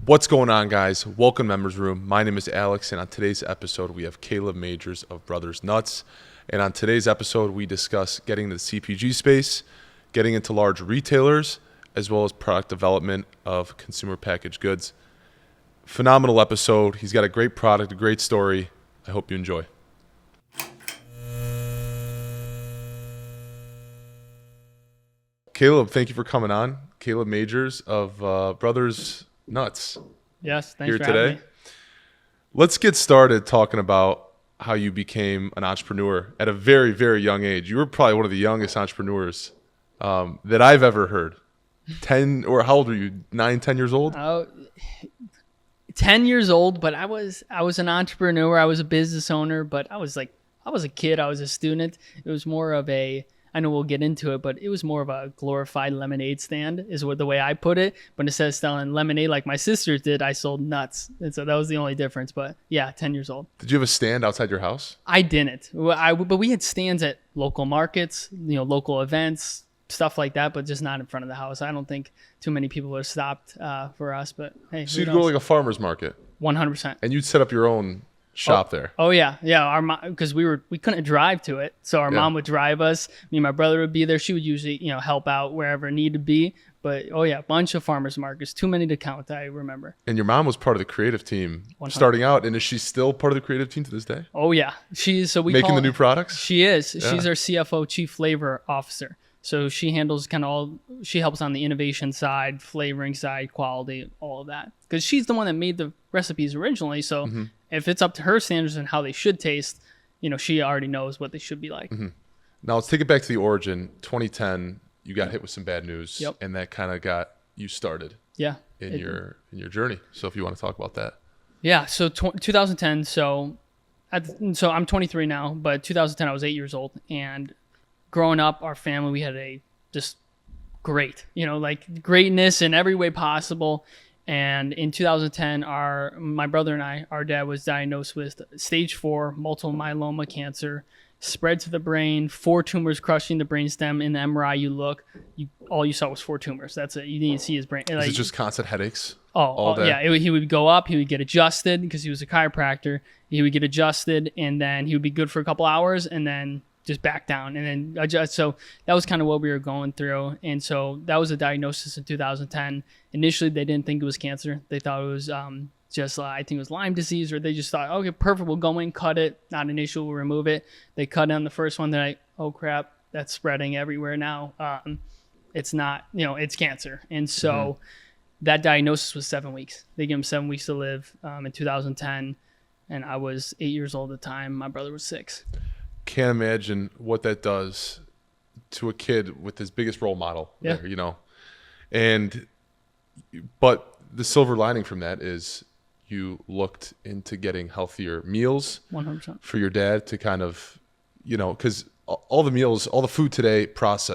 What's going on, guys? Welcome, Members Room. My name is Alex, and on today's episode, we have Caleb Majors of Brothers Nuts. And on today's episode, we discuss getting into the CPG space, getting into large retailers, as well as product development of consumer packaged goods. Phenomenal episode. He's got a great product, a great story. I hope you enjoy. Caleb, thank you for coming on. Caleb Majors of Brothers Nuts. Yes, thanks here for today. having me. Let's get started talking about how you became an entrepreneur at a very, very young age. You were probably one of the youngest entrepreneurs that I've ever heard. 10, or how old are you? 9, 10 years old? 10 years old, but I was an entrepreneur. I was a business owner, but I was a kid. I was a student. It was more of I know we'll get into it, but it was more of a glorified lemonade stand is what the way I put it. But instead of selling lemonade like my sisters did, I sold nuts. And so that was the only difference. But yeah, 10 years old. Did you have a stand outside your house? I didn't. But we had stands at local markets, local events, stuff like that, but just not in front of the house. I don't think too many people would have stopped for us. But hey, so you'd go to like a farmer's market? 100%. And you'd set up your own shop there? Oh yeah. Our mom, because we couldn't drive to it, so our mom would drive us. Me and my brother would be there. She would usually help out wherever it needed to be. But a bunch of farmers markets, too many to count. I remember. And your mom was part of the creative team 100. Starting out, and is she still part of the creative team to this day? Oh yeah, she's making the new products. She is. Yeah. She's our CFO, Chief Flavor Officer. So she handles she helps on the innovation side, flavoring side, quality, all of that. Because she's the one that made the recipes originally. So if it's up to her standards and how they should taste, she already knows what they should be like. Mm-hmm. Now let's take it back to the origin. 2010, you got hit with some bad news, and that kind of got you started. Yeah. In your journey. So if you want to talk about that. Yeah. So 2010. So I'm 23 now, but 2010 I was 8 years old, and growing up, our family, we had just great, greatness in every way possible. And in 2010, my brother and I, our dad was diagnosed with stage 4 multiple myeloma cancer, spread to the brain, 4 tumors crushing the brainstem. In the MRI, all you saw was 4 tumors. That's it. You didn't see his brain. Is it just constant headaches? All day? Yeah. He would go up, he would get adjusted because he was a chiropractor. He would get adjusted, and then he would be good for a couple hours, and then just back down and then adjust. So that was kind of what we were going through. And so that was a diagnosis in 2010. Initially, they didn't think it was cancer. They thought it was I think it was Lyme disease, or they just thought, okay, perfect, we'll go in, cut it. Not an issue, we'll remove it. They cut on the first one. They're like, oh crap, that's spreading everywhere now. It's not, it's cancer. And so that diagnosis was 7 weeks. They gave him 7 weeks to live in 2010. And I was 8 years old at the time. My brother was 6. Can't imagine what that does to a kid with his biggest role model there, but the silver lining from that is you looked into getting healthier meals 100% for your dad to kind of, because all the meals, all the food today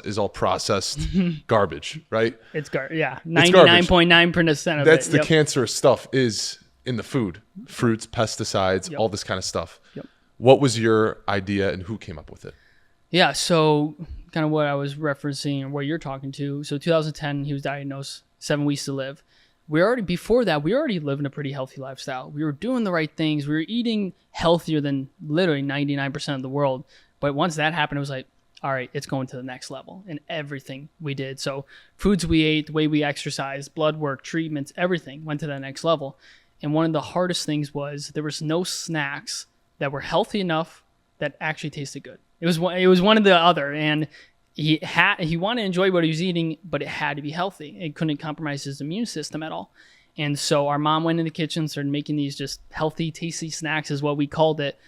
is all processed garbage, right? It's garbage. Yeah. 99.9% of That's it. the cancerous stuff is in the food, fruits, pesticides, all this kind of stuff. Yep. What was your idea and who came up with it? Yeah, so kind of what I was referencing and what you're talking to. So 2010, he was diagnosed, 7 weeks to live. Before that, we already lived in a pretty healthy lifestyle. We were doing the right things. We were eating healthier than literally 99% of the world. But once that happened, it was like, all right, it's going to the next level in everything we did. So foods we ate, the way we exercised, blood work, treatments, everything went to the next level. And one of the hardest things was there was no snacks that were healthy enough that actually tasted good. It was one or the other, and he wanted to enjoy what he was eating, but it had to be healthy. It couldn't compromise his immune system at all. And so our mom went in the kitchen, started making these just healthy, tasty snacks, is what we called it,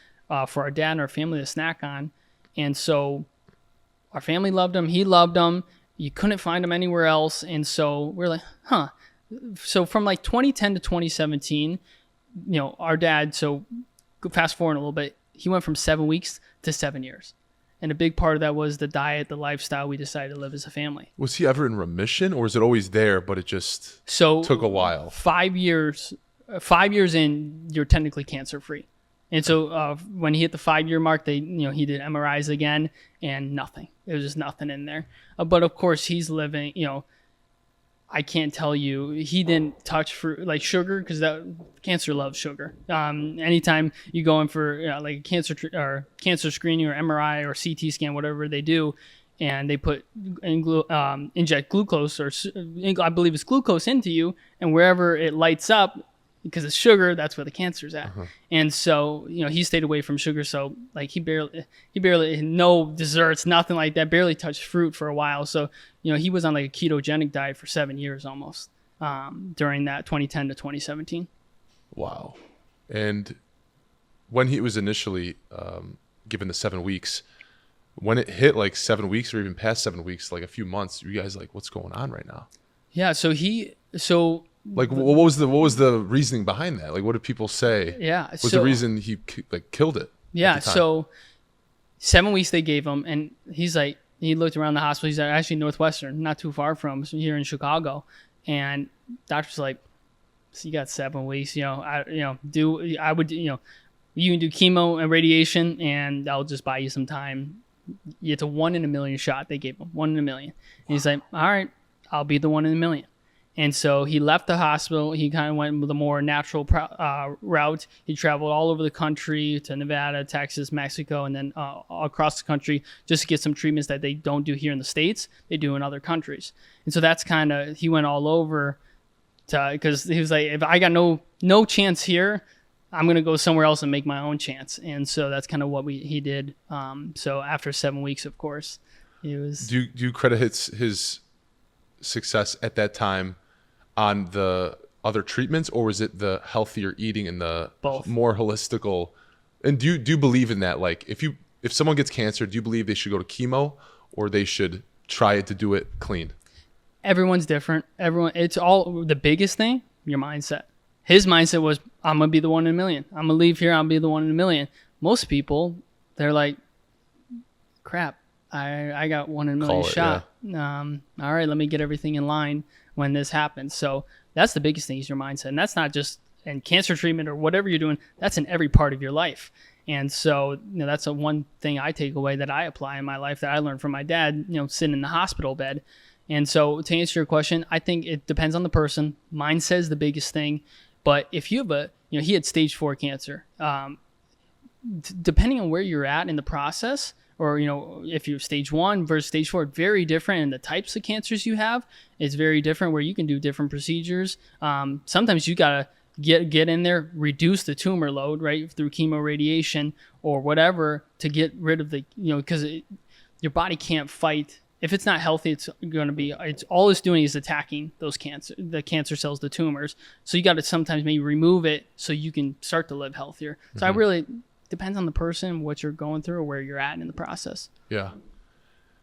for our dad and our family to snack on. And so our family loved them. He loved them. You couldn't find them anywhere else. And so we're like, huh. So from like 2010 to 2017, our dad, so fast forward a little bit, he went from 7 weeks to 7 years. And a big part of that was the diet, the lifestyle we decided to live as a family. Was he ever in remission, or is it always there, but it just took a while? 5 years in, you're technically cancer-free. And so when he hit the 5-year mark, he did MRIs again, and nothing. There was just nothing in there. But of course, he's living, I can't tell you. He didn't touch fruit like sugar because that cancer loves sugar. Anytime you go in for like a cancer screening or MRI or CT scan, whatever they do, and they put inject glucose or I believe it's glucose into you, and wherever it lights up, because it's sugar, that's where the cancer's at. And so, he stayed away from sugar. So like he barely, no desserts, nothing like that, barely touched fruit for a while. So, he was on like a ketogenic diet for 7 years almost during that 2010 to 2017. Wow. And when he was initially given the 7 weeks, when it hit like 7 weeks or even past 7 weeks, like a few months, you guys like, what's going on right now? Yeah. Like, what was the reasoning behind that? Like, what did people say? Yeah. Was the reason he like killed it? Yeah. So 7 weeks they gave him, and he's like, he looked around the hospital. He's actually Northwestern, not too far from here in Chicago. And doctor's like, so you got 7 weeks, you can do chemo and radiation, and I'll just buy you some time. It's a 1 in a million shot. They gave him 1 in a million. And he's like, all right, I'll be the 1 in a million. And so he left the hospital. He kind of went with a more natural route. He traveled all over the country to Nevada, Texas, Mexico, and then across the country just to get some treatments that they don't do here in the States. They do in other countries. And so that's kind of, he went all over because he was like, if I got no chance here, I'm going to go somewhere else and make my own chance. And so that's kind of what he did. So after 7 weeks, of course, he was. Do you credit his success at that time on the other treatments, or was it the healthier eating and the Both. More holistical? And do you believe in that? Like, if someone gets cancer, do you believe they should go to chemo or they should try to do it clean? Everyone's different. It's all the biggest thing, your mindset. His mindset was, I'm going to be the 1 in a million. I'm going to leave here. I'll be the 1 in a million. Most people, they're like, crap, I got 1 in a million shot. Yeah. All right, let me get everything in line when this happens. So that's the biggest thing is your mindset. And that's not just in cancer treatment or whatever you're doing. That's in every part of your life. And so, that's one thing I take away that I apply in my life that I learned from my dad, sitting in the hospital bed. And so to answer your question, I think it depends on the person. Mindset is the biggest thing. But if you have he had stage 4 cancer. Depending on where you're at in the process, or, if you're stage 1 versus stage 4, very different. And the types of cancers you have is very different, where you can do different procedures. Sometimes you got to get in there, reduce the tumor load, right, through chemo, radiation, or whatever, to get rid of the, because your body can't fight. If it's not healthy, it's all it's doing is attacking the cancer cells, the tumors. So you got to sometimes maybe remove it so you can start to live healthier. So I really, depends on the person, what you're going through, or where you're at in the process. Yeah.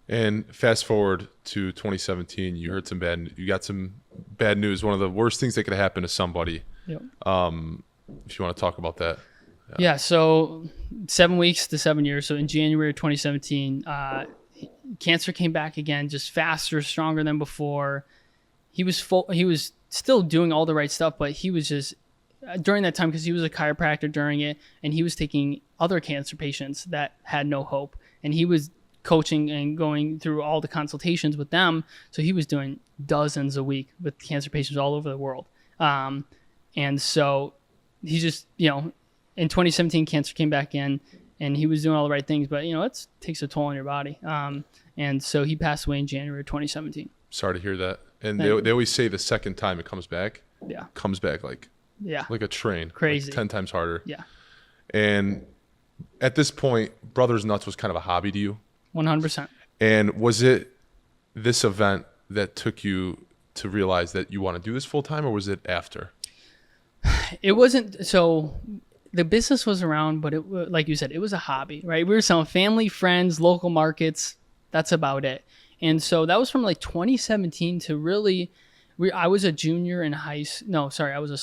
And fast forward to 2017, you got some bad news. One of the worst things that could happen to somebody. Yep. If you want to talk about that. Yeah. So 7 weeks to 7 years. So in January of 2017, cancer came back again, just faster, stronger than before. He was still doing all the right stuff, but he was just, during that time, because he was a chiropractor during it, and he was taking other cancer patients that had no hope, and he was coaching and going through all the consultations with them. So he was doing dozens a week with cancer patients all over the world. And so he just, in 2017, cancer came back in, and he was doing all the right things, but it takes a toll on your body. And so he passed away in January of 2017. Sorry to hear that. And they always say the second time it comes back, like a train, crazy, like 10 times harder. Yeah. And at this point, Brothers Nuts was kind of a hobby to you. 100%. And was it this event that took you to realize that you want to do this full time, or was it after? It wasn't. So the business was around, but like you said, it was a hobby, right? We were selling family, friends, local markets. That's about it. And so that was from like 2017 to really, I was a junior in I was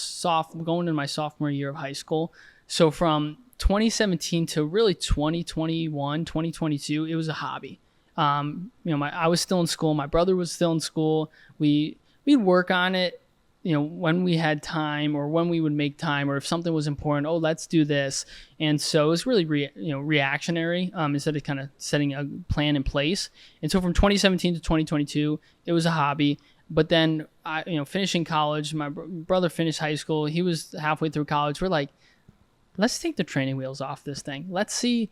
going into my sophomore year of high school. So from 2017 to really 2021, 2022, it was a hobby. I was still in school. My brother was still in school. We'd work on it, when we had time, or when we would make time, or if something was important, let's do this. And so it was really reactionary, instead of kind of setting a plan in place. And so from 2017 to 2022, it was a hobby. But then I, finishing college, my brother finished high school. He was halfway through college. We're like, let's take the training wheels off this thing. Let's see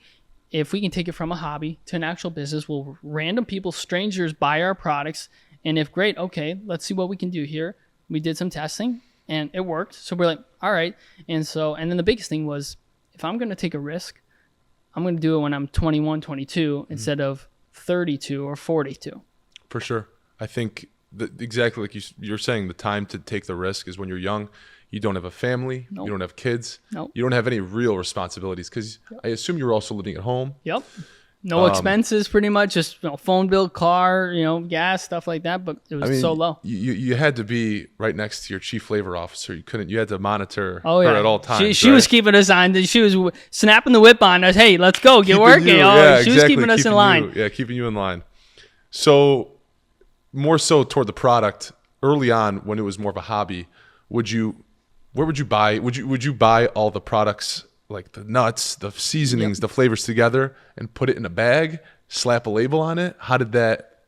if we can take it from a hobby to an actual business. Will random people, strangers, buy our products? And if great, okay, let's see what we can do here. We did some testing and it worked. So we're like, all right. And then the biggest thing was, if I'm going to take a risk, I'm going to do it when I'm 21, 22 instead of 32 or 42. For sure. I think exactly like you're saying, the time to take the risk is when you're young. You don't have a family. Nope. You don't have kids. Nope. You don't have any real responsibilities because I assume you're also living at home. Yep. No expenses, pretty much. Just phone bill, car, gas, stuff like that. But it was so low. You had to be right next to your chief flavor officer. You had to monitor her at all times. She was keeping us on. She was snapping the whip on us. Hey, let's go, get working. She was keeping us in line. Keeping you in line. So more so toward the product early on, when it was more of a hobby, where would you buy? Would you buy all the products, like the nuts, the seasonings, the flavors together, and put it in a bag, slap a label on it? How did that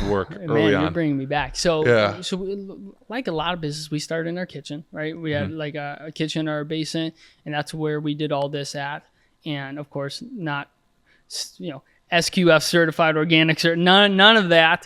work early on? You're bringing me back. So like a lot of business, we started in our kitchen, right? We had like a kitchen or a basement, and that's where we did all this at. And of course, not SQF certified, organic, none of that.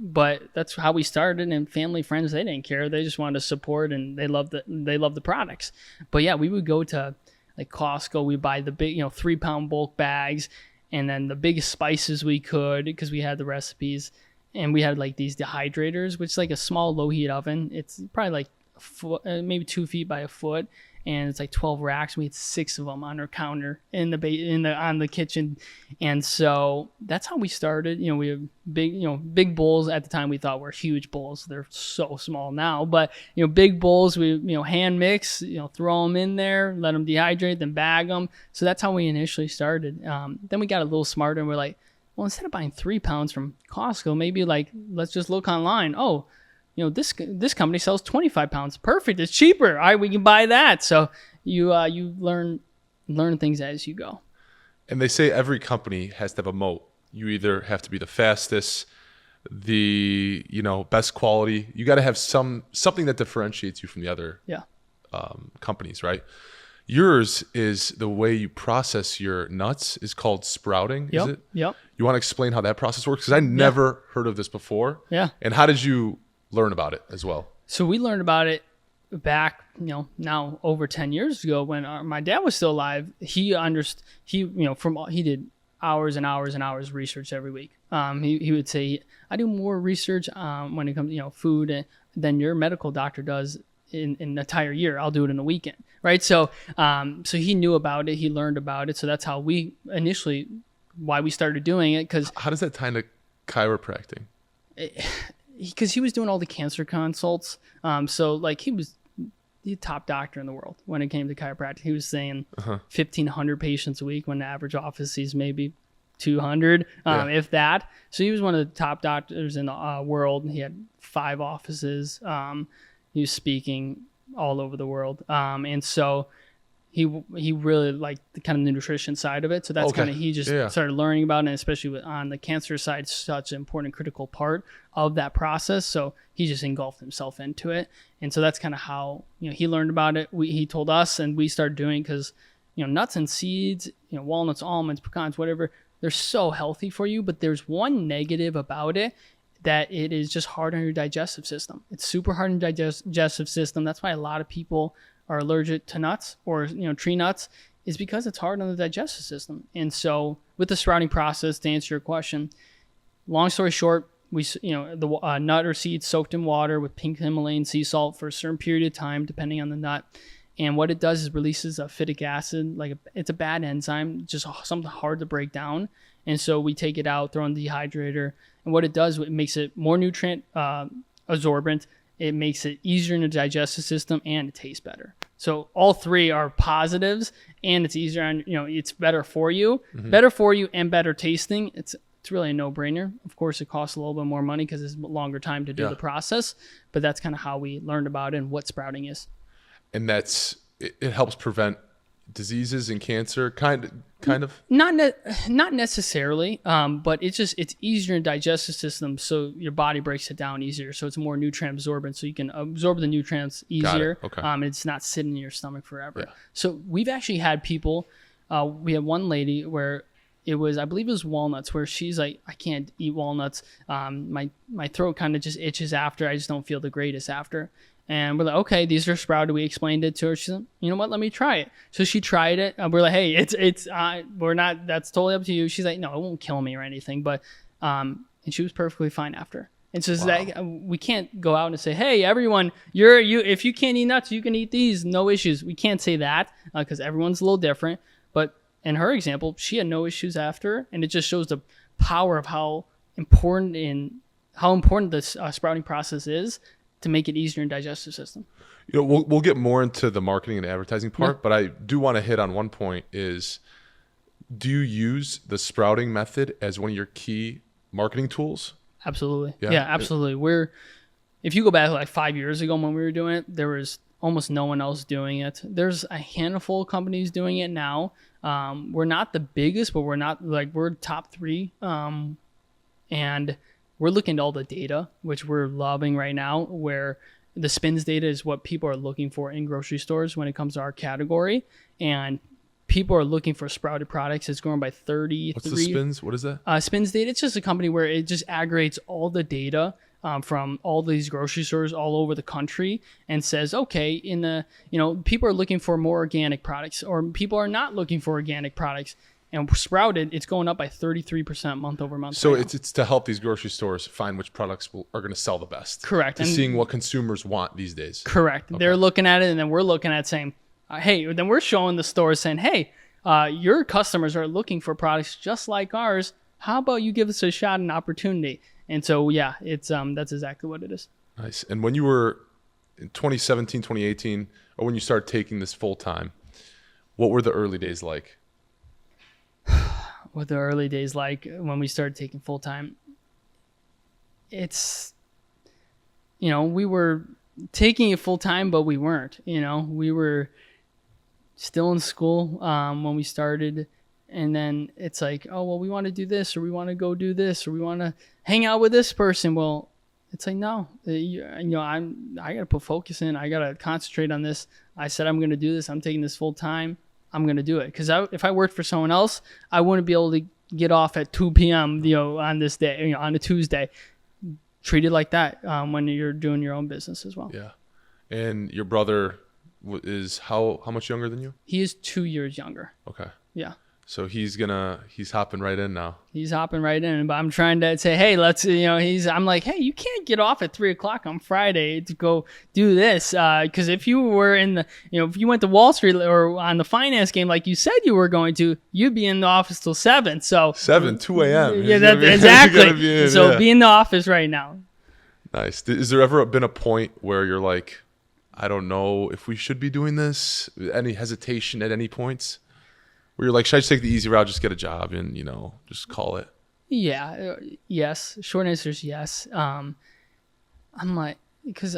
But that's how we started. And family, friends, they didn't care. They just wanted to support, and they loved the products. But yeah, we would go to like Costco. We buy the big, 3-pound bulk bags, and then the biggest spices we could, because we had the recipes. And we had like these dehydrators, which is like a small low heat oven. It's probably like a foot, maybe 2 feet by a foot. And it's like 12 racks. We had 6 of them on our counter on the kitchen, and so that's how we started. We have big bowls. At the time we thought were huge bowls. They're so small now, but big bowls. We hand mix, throw them in there, let them dehydrate, then bag them. So that's how we initially started. Then we got a little smarter, and we're like, well, instead of buying 3 pounds from Costco, maybe let's just look online. Oh, this company sells 25 pounds. Perfect. It's cheaper. All right, we can buy that. So you learn things as you go. And they say every company has to have a moat. You either have to be the fastest, the best quality. You got to have something that differentiates you from the other companies, right? Yours is the way you process your nuts is called sprouting. Is it? Yep. You want to explain how that process works? Because I never heard of this before. Yeah. And how did you learn about it as well? So we learned about it back, now over 10 years ago when my dad was still alive. He understood. He did hours and hours and hours of research every week. He would say, I do more research when it comes food than your medical doctor does in an entire year. I'll do it in a weekend, right? So he knew about it. He learned about it. So that's how we why we started doing it. Because how does that tie into chiropractic? Because he was doing all the cancer consults. So like he was the top doctor in the world when it came to chiropractic. He was saying 1,500 patients a week when the average office sees maybe 200, if that. So he was one of the top doctors in the world. He had 5 offices. He was speaking all over the world. And so he really liked the kind of the nutrition side of it. So that's kind of, he just started learning about it, and especially on the cancer side, such an important critical part of that process. So he just engulfed himself into it. And so that's kind of how, he learned about it. He told us, and we started doing, because, nuts and seeds, walnuts, almonds, pecans, whatever, they're so healthy for you. But there's one negative about it, that it is just hard on your digestive system. It's super hard on your digestive system. That's why a lot of people are allergic to nuts or tree nuts, is because it's hard on the digestive system. And so with the sprouting process, to answer your question, long story short, we the nut or seed soaked in water with pink Himalayan sea salt for a certain period of time, depending on the nut. And what it does is releases a phytic acid, it's a bad enzyme, just something hard to break down. And so we take it out, throw in the dehydrator, and what it does, it makes it more nutrient absorbent. It makes it easier in the digestive system, and it tastes better. So all 3 are positives, and it's easier on, it's better for you, and better tasting. It's really a no-brainer. Of course, it costs a little bit more money because it's a longer time to do the process, but that's kind of how we learned about it and what sprouting is. And it helps prevent diseases and cancer, kind of. Not necessarily, but it's easier in digestive system, so your body breaks it down easier. So it's more nutrient absorbent, so you can absorb the nutrients easier. Okay. It's not sitting in your stomach forever. Yeah. So we've actually had people. We had one lady where I believe it was walnuts, where she's like, I can't eat walnuts. My throat kind of just itches after. I just don't feel the greatest after. And we're like, okay, these are sprouted. We explained it to her. She's like, you know what? Let me try it. So she tried it. We're like, hey, we're not. That's totally up to you. She's like, no, it won't kill me or anything. But and she was perfectly fine after. And so it's like, we can't go out and say, hey, everyone, if you can't eat nuts, you can eat these. No issues. We can't say that because everyone's a little different. But in her example, she had no issues after, and it just shows the power of how important this sprouting process is to make it easier in digestive system. You know, we'll get more into the marketing and advertising part, but I do want to hit on one point is, do you use the sprouting method as one of your key marketing tools? Absolutely. Yeah, absolutely. If you go back like 5 years ago when we were doing it, there was almost no one else doing it. There's a handful of companies doing it now. We're not the biggest, but we're top 3. And we're looking at all the data, which we're loving right now, where the spins data is what people are looking for in grocery stores when it comes to our category. And people are looking for sprouted products. It's growing by 33. What's the spins? What is that? Spins data, it's just a company where it just aggregates all the data from all these grocery stores all over the country and says, okay, people are looking for more organic products, or people are not looking for organic products. And sprouted, it's going up by 33% month over month. So it's to help these grocery stores find which products are going to sell the best. Correct. And seeing what consumers want these days. Correct. Okay. They're looking at it, and then we're looking at saying, hey, then we're showing the stores saying, hey, your customers are looking for products just like ours. How about you give us a shot and opportunity? And so, yeah, it's that's exactly what it is. Nice. And when you were in 2017, 2018, or when you started taking this full time, what were the early days like? What the early days like when we started taking full time, it's, we were taking it full time, but we weren't. We were still in school when we started, and then it's like, oh well, we want to do this, or we want to go do this, or we want to hang out with this person. Well, it's like, no, I gotta put focus in. I gotta concentrate on this. I said I'm gonna do this. I'm taking this full time. I'm going to do it. Because if I worked for someone else, I wouldn't be able to get off at 2 p.m., on this day, on a Tuesday. Treat it like that when you're doing your own business as well. Yeah. And your brother is how much younger than you? He is 2 years younger. Okay. Yeah. So he's hopping right in now. He's hopping right in, but I'm trying to say, hey, I'm like, hey, you can't get off at 3:00 on Friday to go do this. Because if you were if you went to Wall Street or on the finance game, like you said you were going to, you'd be in the office till 7. So 2 a.m. Yeah, exactly. Be in the office right now. Nice. Is there ever been a point where you're like, I don't know if we should be doing this? Any hesitation at any points? Where you're like, should I just take the easy route, just get a job and, just call it? Yeah. Yes. Short answer is yes. I'm like, because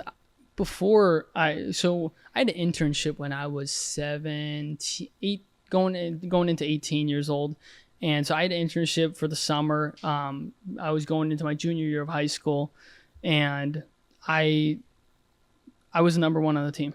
before I had an internship when I was 17, going into 18 years old. And so I had an internship for the summer. I was going into my junior year of high school, and I was number 1 on the team.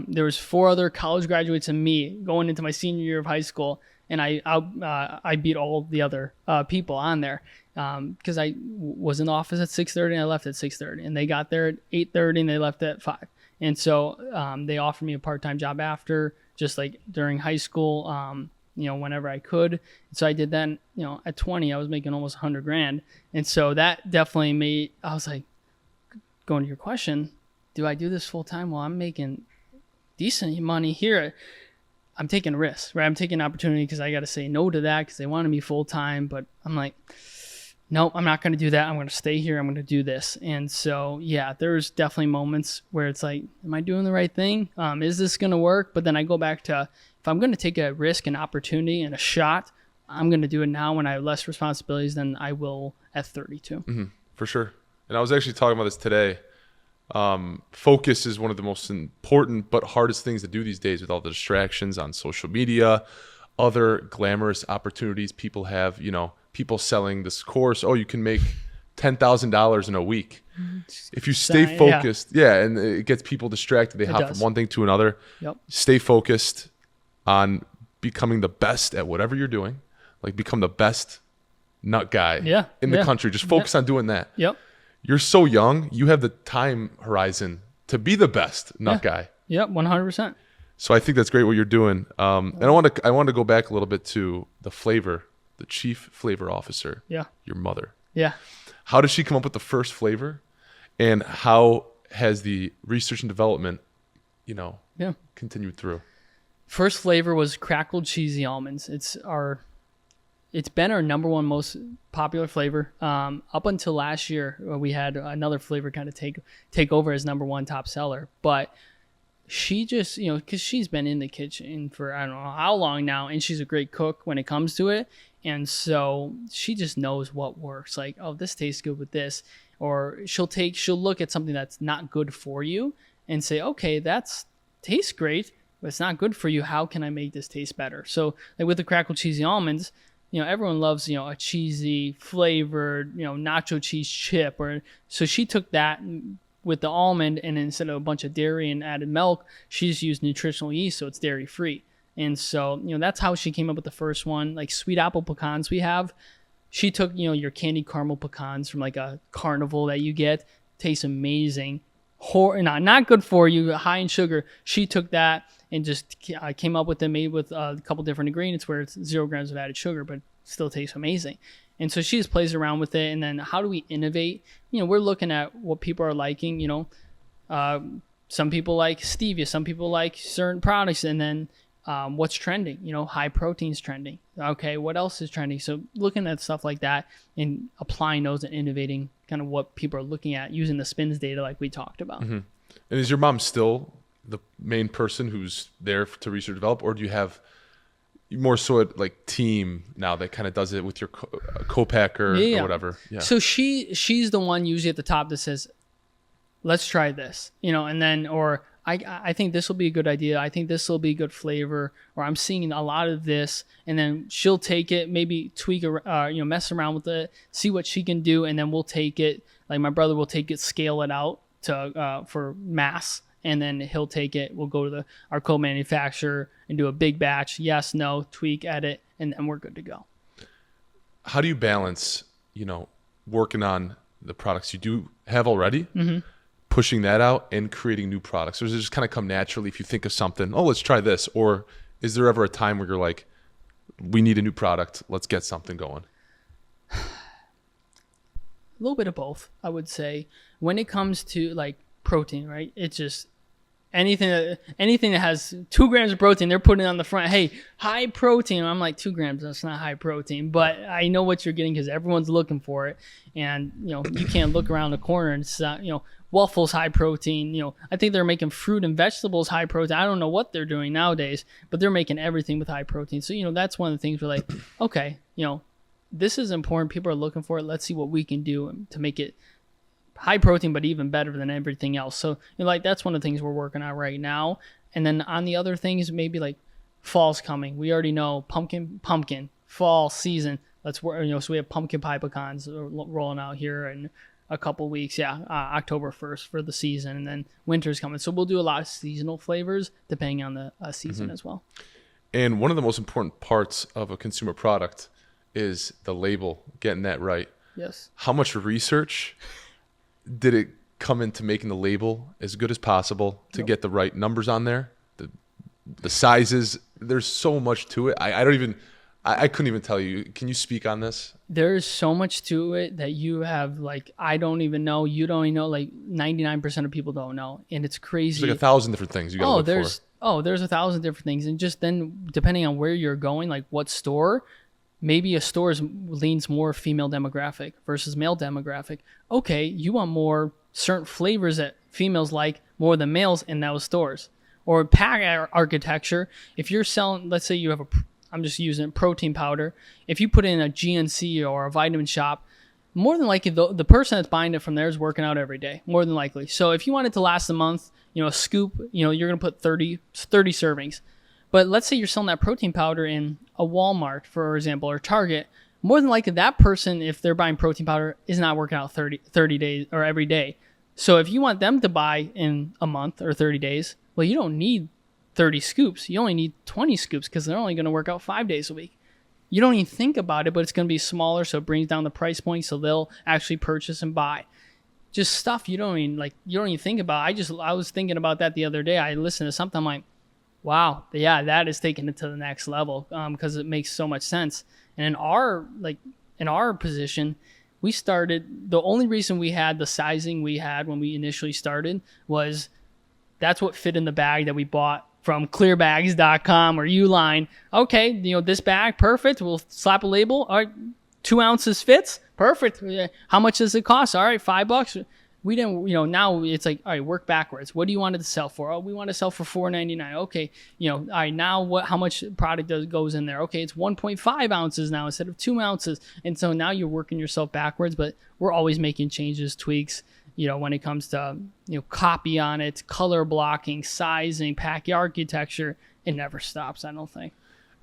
There was 4 other college graduates and me going into my senior year of high school, and I beat all the other people on there because I was in the office at 6:30 and I left at 6:30, and they got there at 8:30 and they left at 5. And so they offered me a part-time job after, just like during high school, whenever I could. So I did that. At 20, I was making almost $100,000, and so that definitely I was like, going to your question, do I do this full time? Well, I'm making decent money here. I'm taking a risk, right? I'm taking an opportunity because I got to say no to that because they wanted me full time. But I'm like, no, I'm not going to do that. I'm going to stay here. I'm going to do this. And so, yeah, there's definitely moments where it's like, am I doing the right thing? Is this going to work? But then I go back to, if I'm going to take a risk, an opportunity, and a shot, I'm going to do it now when I have less responsibilities than I will at 32. Mm-hmm, for sure. And I was actually talking about this today. Focus is one of the most important but hardest things to do these days with all the distractions on social media, other glamorous opportunities people have. People selling this course. Oh, you can make $10,000 in a week if you stay focused. Yeah, and it gets people distracted. They hop from one thing to another. Yep. Stay focused on becoming the best at whatever you're doing. Like become the best nut guy in the country. Just focus on doing that. Yep. You're so young. You have the time horizon to be the best nut guy. Yep, 100%. So I think that's great what you're doing. And I want to go back a little bit to the chief flavor officer. Yeah. Your mother. Yeah. How did she come up with the first flavor? And how has the research and development, continued through? First flavor was crackled cheesy almonds. It's been our number one most popular flavor. Up until last year, we had another flavor kind of take over as number one top seller. But she just, because she's been in the kitchen for I don't know how long now, and she's a great cook when it comes to it. And so she just knows what works. Like, oh, this tastes good with this. Or she'll look at something that's not good for you and say, okay, tastes great, but it's not good for you. How can I make this taste better? So like with the crackled cheesy almonds, everyone loves, a cheesy flavored, nacho cheese chip. So she took that with the almond, and instead of a bunch of dairy and added milk, she's used nutritional yeast, so it's dairy free. And so, that's how she came up with the first one. Like sweet apple pecans we have. She took, your candied caramel pecans from like a carnival that you get. Tastes amazing. Not good for you, high in sugar. She took that and just came up with it, made with a couple different ingredients where it's 0 grams of added sugar, but still tastes amazing. And so she just plays around with it. And then how do we innovate? We're looking at what people are liking. Some people like stevia, some people like certain products, and then what's trending. High protein's trending. Okay, what else is trending? So looking at stuff like that and applying those and innovating kind of what people are looking at using the SPINS data like we talked about. Mm-hmm. And is your mom still the main person who's there to research and develop, or do you have more so like team now that kind of does it with your co-packer or whatever? Yeah. So she's the one usually at the top that says, let's try this, and then, or I think this will be a good idea. I think this will be a good flavor, or I'm seeing a lot of this, and then she'll take it, maybe tweak, mess around with it, see what she can do, and then we'll take it. Like my brother will take it, scale it out to for mass, and then he'll take it. We'll go to our co-manufacturer and do a big batch. Yes, no, tweak, edit, and then we're good to go. How do you balance, working on the products you do have already? Mm-hmm. Pushing that out and creating new products? Or does it just kind of come naturally if you think of something, oh, let's try this? Or is there ever a time where you're like, we need a new product, let's get something going? A little bit of both, I would say. When it comes to like protein, right? It's just anything that has 2 grams of protein, they're putting it on the front. Hey, high protein. I'm like, 2 grams, that's not high protein. But I know what you're getting because everyone's looking for it. And, you can't look around the corner and it's waffles high protein. I think they're making fruit and vegetables high protein. I don't know what they're doing nowadays, but they're making everything with high protein. So, that's one of the things we're like, okay, this is important. People are looking for it. Let's see what we can do to make it high protein, but even better than everything else. So, that's one of the things we're working on right now. And then on the other things, maybe like fall's coming. We already know pumpkin, fall season. Let's work, so we have pumpkin pie pecans rolling out here in a couple weeks. Yeah. October 1st for the season, and then winter's coming. So we'll do a lot of seasonal flavors depending on the season as well. And one of the most important parts of a consumer product is the label, getting that right. Yes. How much research did it come into making the label as good as possible to get the right numbers on there? The sizes, there's so much to it. I couldn't even tell you. Can you speak on this? There's so much to it that you have, like, I don't even know. You don't even know. Like 99% of people don't know. And it's crazy. There's like 1,000 different things you got to look for. There's 1,000 different things. And just then, depending on where you're going, like what store, maybe a store leans more female demographic versus male demographic. Okay, you want more certain flavors that females like more than males in those stores. Or pack architecture. If you're selling, let's say you have I'm just using protein powder. If you put in a GNC or a Vitamin Shop, more than likely the person that's buying it from there is working out every day, more than likely. So if you want it to last a month, a scoop, you're going to put 30 servings. But let's say you're selling that protein powder in a Walmart, for example, or Target. More than likely that person, if they're buying protein powder, is not working out 30 days or every day. So if you want them to buy in a month or 30 days, well, you don't need 30 scoops. You only need 20 scoops because they're only going to work out 5 days a week. You don't even think about it, but it's going to be smaller, so it brings down the price point, so they'll actually purchase and buy. Just stuff you don't even think about. I was thinking about that the other day. I listened to something, I'm like, wow, yeah, that is taking it to the next level because it makes so much sense. And in our position, we started, the only reason we had the sizing we had when we initially started was that's what fit in the bag that we bought from clearbags.com or Uline. Okay, this bag, perfect. We'll slap a label. All right, 2 ounces fits. Perfect. How much does it cost? All right, $5. We didn't, now it's like, all right, work backwards. What do you want it to sell for? Oh, we want to sell for $4.99. Okay, all right, now how much product goes in there? Okay, it's 1.5 ounces now instead of 2 ounces. And so now you're working yourself backwards, but we're always making changes, tweaks, when it comes to, copy on it, color blocking, sizing, pack architecture. It never stops, I don't think.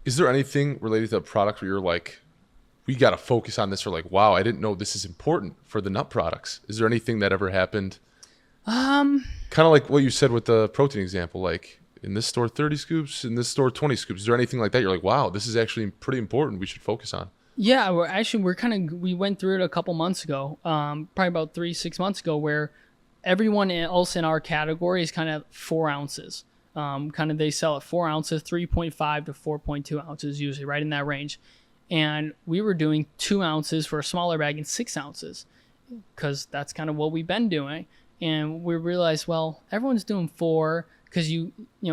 Is there anything related to a product where you're like, we got to focus on this, or like, wow, I didn't know this is important for the nut products? Is there anything that ever happened? Kind of like what you said with the protein example, like in this store 30 scoops, in this store 20 scoops. Is there anything like that you're like, wow, this is actually pretty important, we should focus on? Yeah, we went through it a couple months ago, probably about 3-6 months ago, where everyone else in our category is kind of 4 ounces. They sell at 4 ounces, 3.5 to 4.2 ounces usually, right in that range. And we were doing 2 ounces for a smaller bag and 6 ounces because that's kind of what we've been doing. And we realized, well, everyone's doing 4 because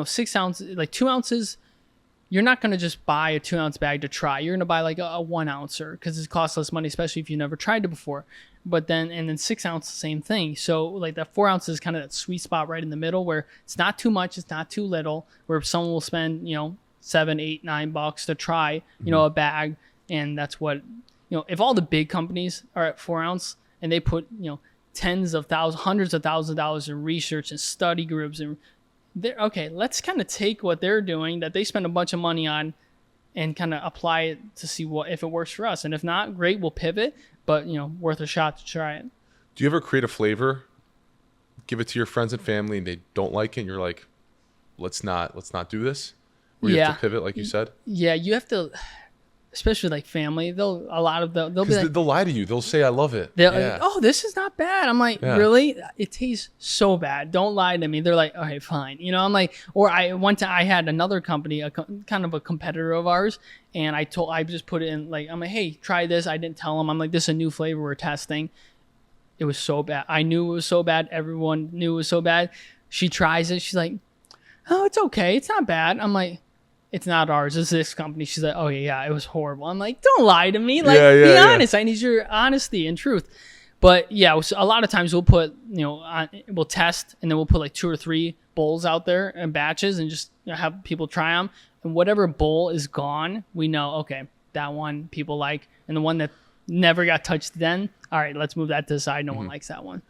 6 ounces, like 2 ounces, you're not going to just buy a 2 ounce bag to try. You're going to buy like a 1 ouncer because it costs less money, especially if you've never tried it before. But then 6 ounce, same thing. So like that 4 ounces is kind of that sweet spot right in the middle where it's not too much, it's not too little, where someone will spend, $7, $8, $9 to try, a bag. And that's what, if all the big companies are at 4 ounce and they put, tens of thousands, hundreds of thousands of dollars in research and study groups, and they're okay, let's kind of take what they're doing that they spend a bunch of money on and kind of apply it to see if it works for us. And if not, great, we'll pivot, but worth a shot to try it. Do you ever create a flavor, give it to your friends and family, and they don't like it, and you're like, let's not do this? Where you have to pivot, like you said? Yeah, you have to, especially like family. They'll be like, they'll lie to you. They'll say, I love it. Oh, this is not bad. I'm like, really? It tastes so bad. Don't lie to me. They're like, okay, fine. I'm like, or I had another company, kind of a competitor of ours, and I just put it in, like, I'm like, hey, try this. I didn't tell them. I'm like, this is a new flavor we're testing. It was so bad. I knew it was so bad. Everyone knew it was so bad. She tries it. She's like, oh, it's okay. It's not bad. I'm like, it's not ours. It's this company. She's like, oh yeah, it was horrible. I'm like, don't lie to me. Like, be honest. I need your honesty and truth. But yeah, a lot of times we'll put, we'll test and then we'll put like 2 or 3 bowls out there in batches and just have people try them. And whatever bowl is gone, we know, okay, that one people like. And the one that never got touched then, all right, let's move that to the side. No one likes that one.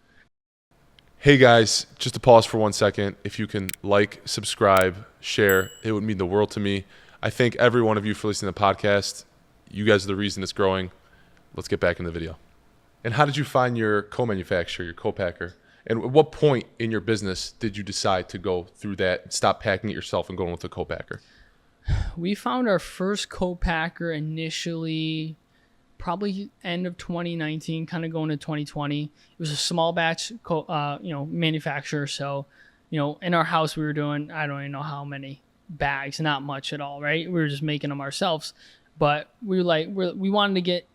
Hey guys, just to pause for 1 second. If you can like, subscribe, share, it would mean the world to me. I thank every one of you for listening to the podcast. You guys are the reason it's growing. Let's get back in the video. And how did you find your co-manufacturer, your co-packer? And at what point in your business did you decide to go through that, stop packing it yourself and going with a co-packer? We found our first co-packer initially probably end of 2019, kind of going to 2020. It was a small batch, manufacturer. So, in our house we were doing, I don't even know how many bags, not much at all, right? We were just making them ourselves. But we wanted to get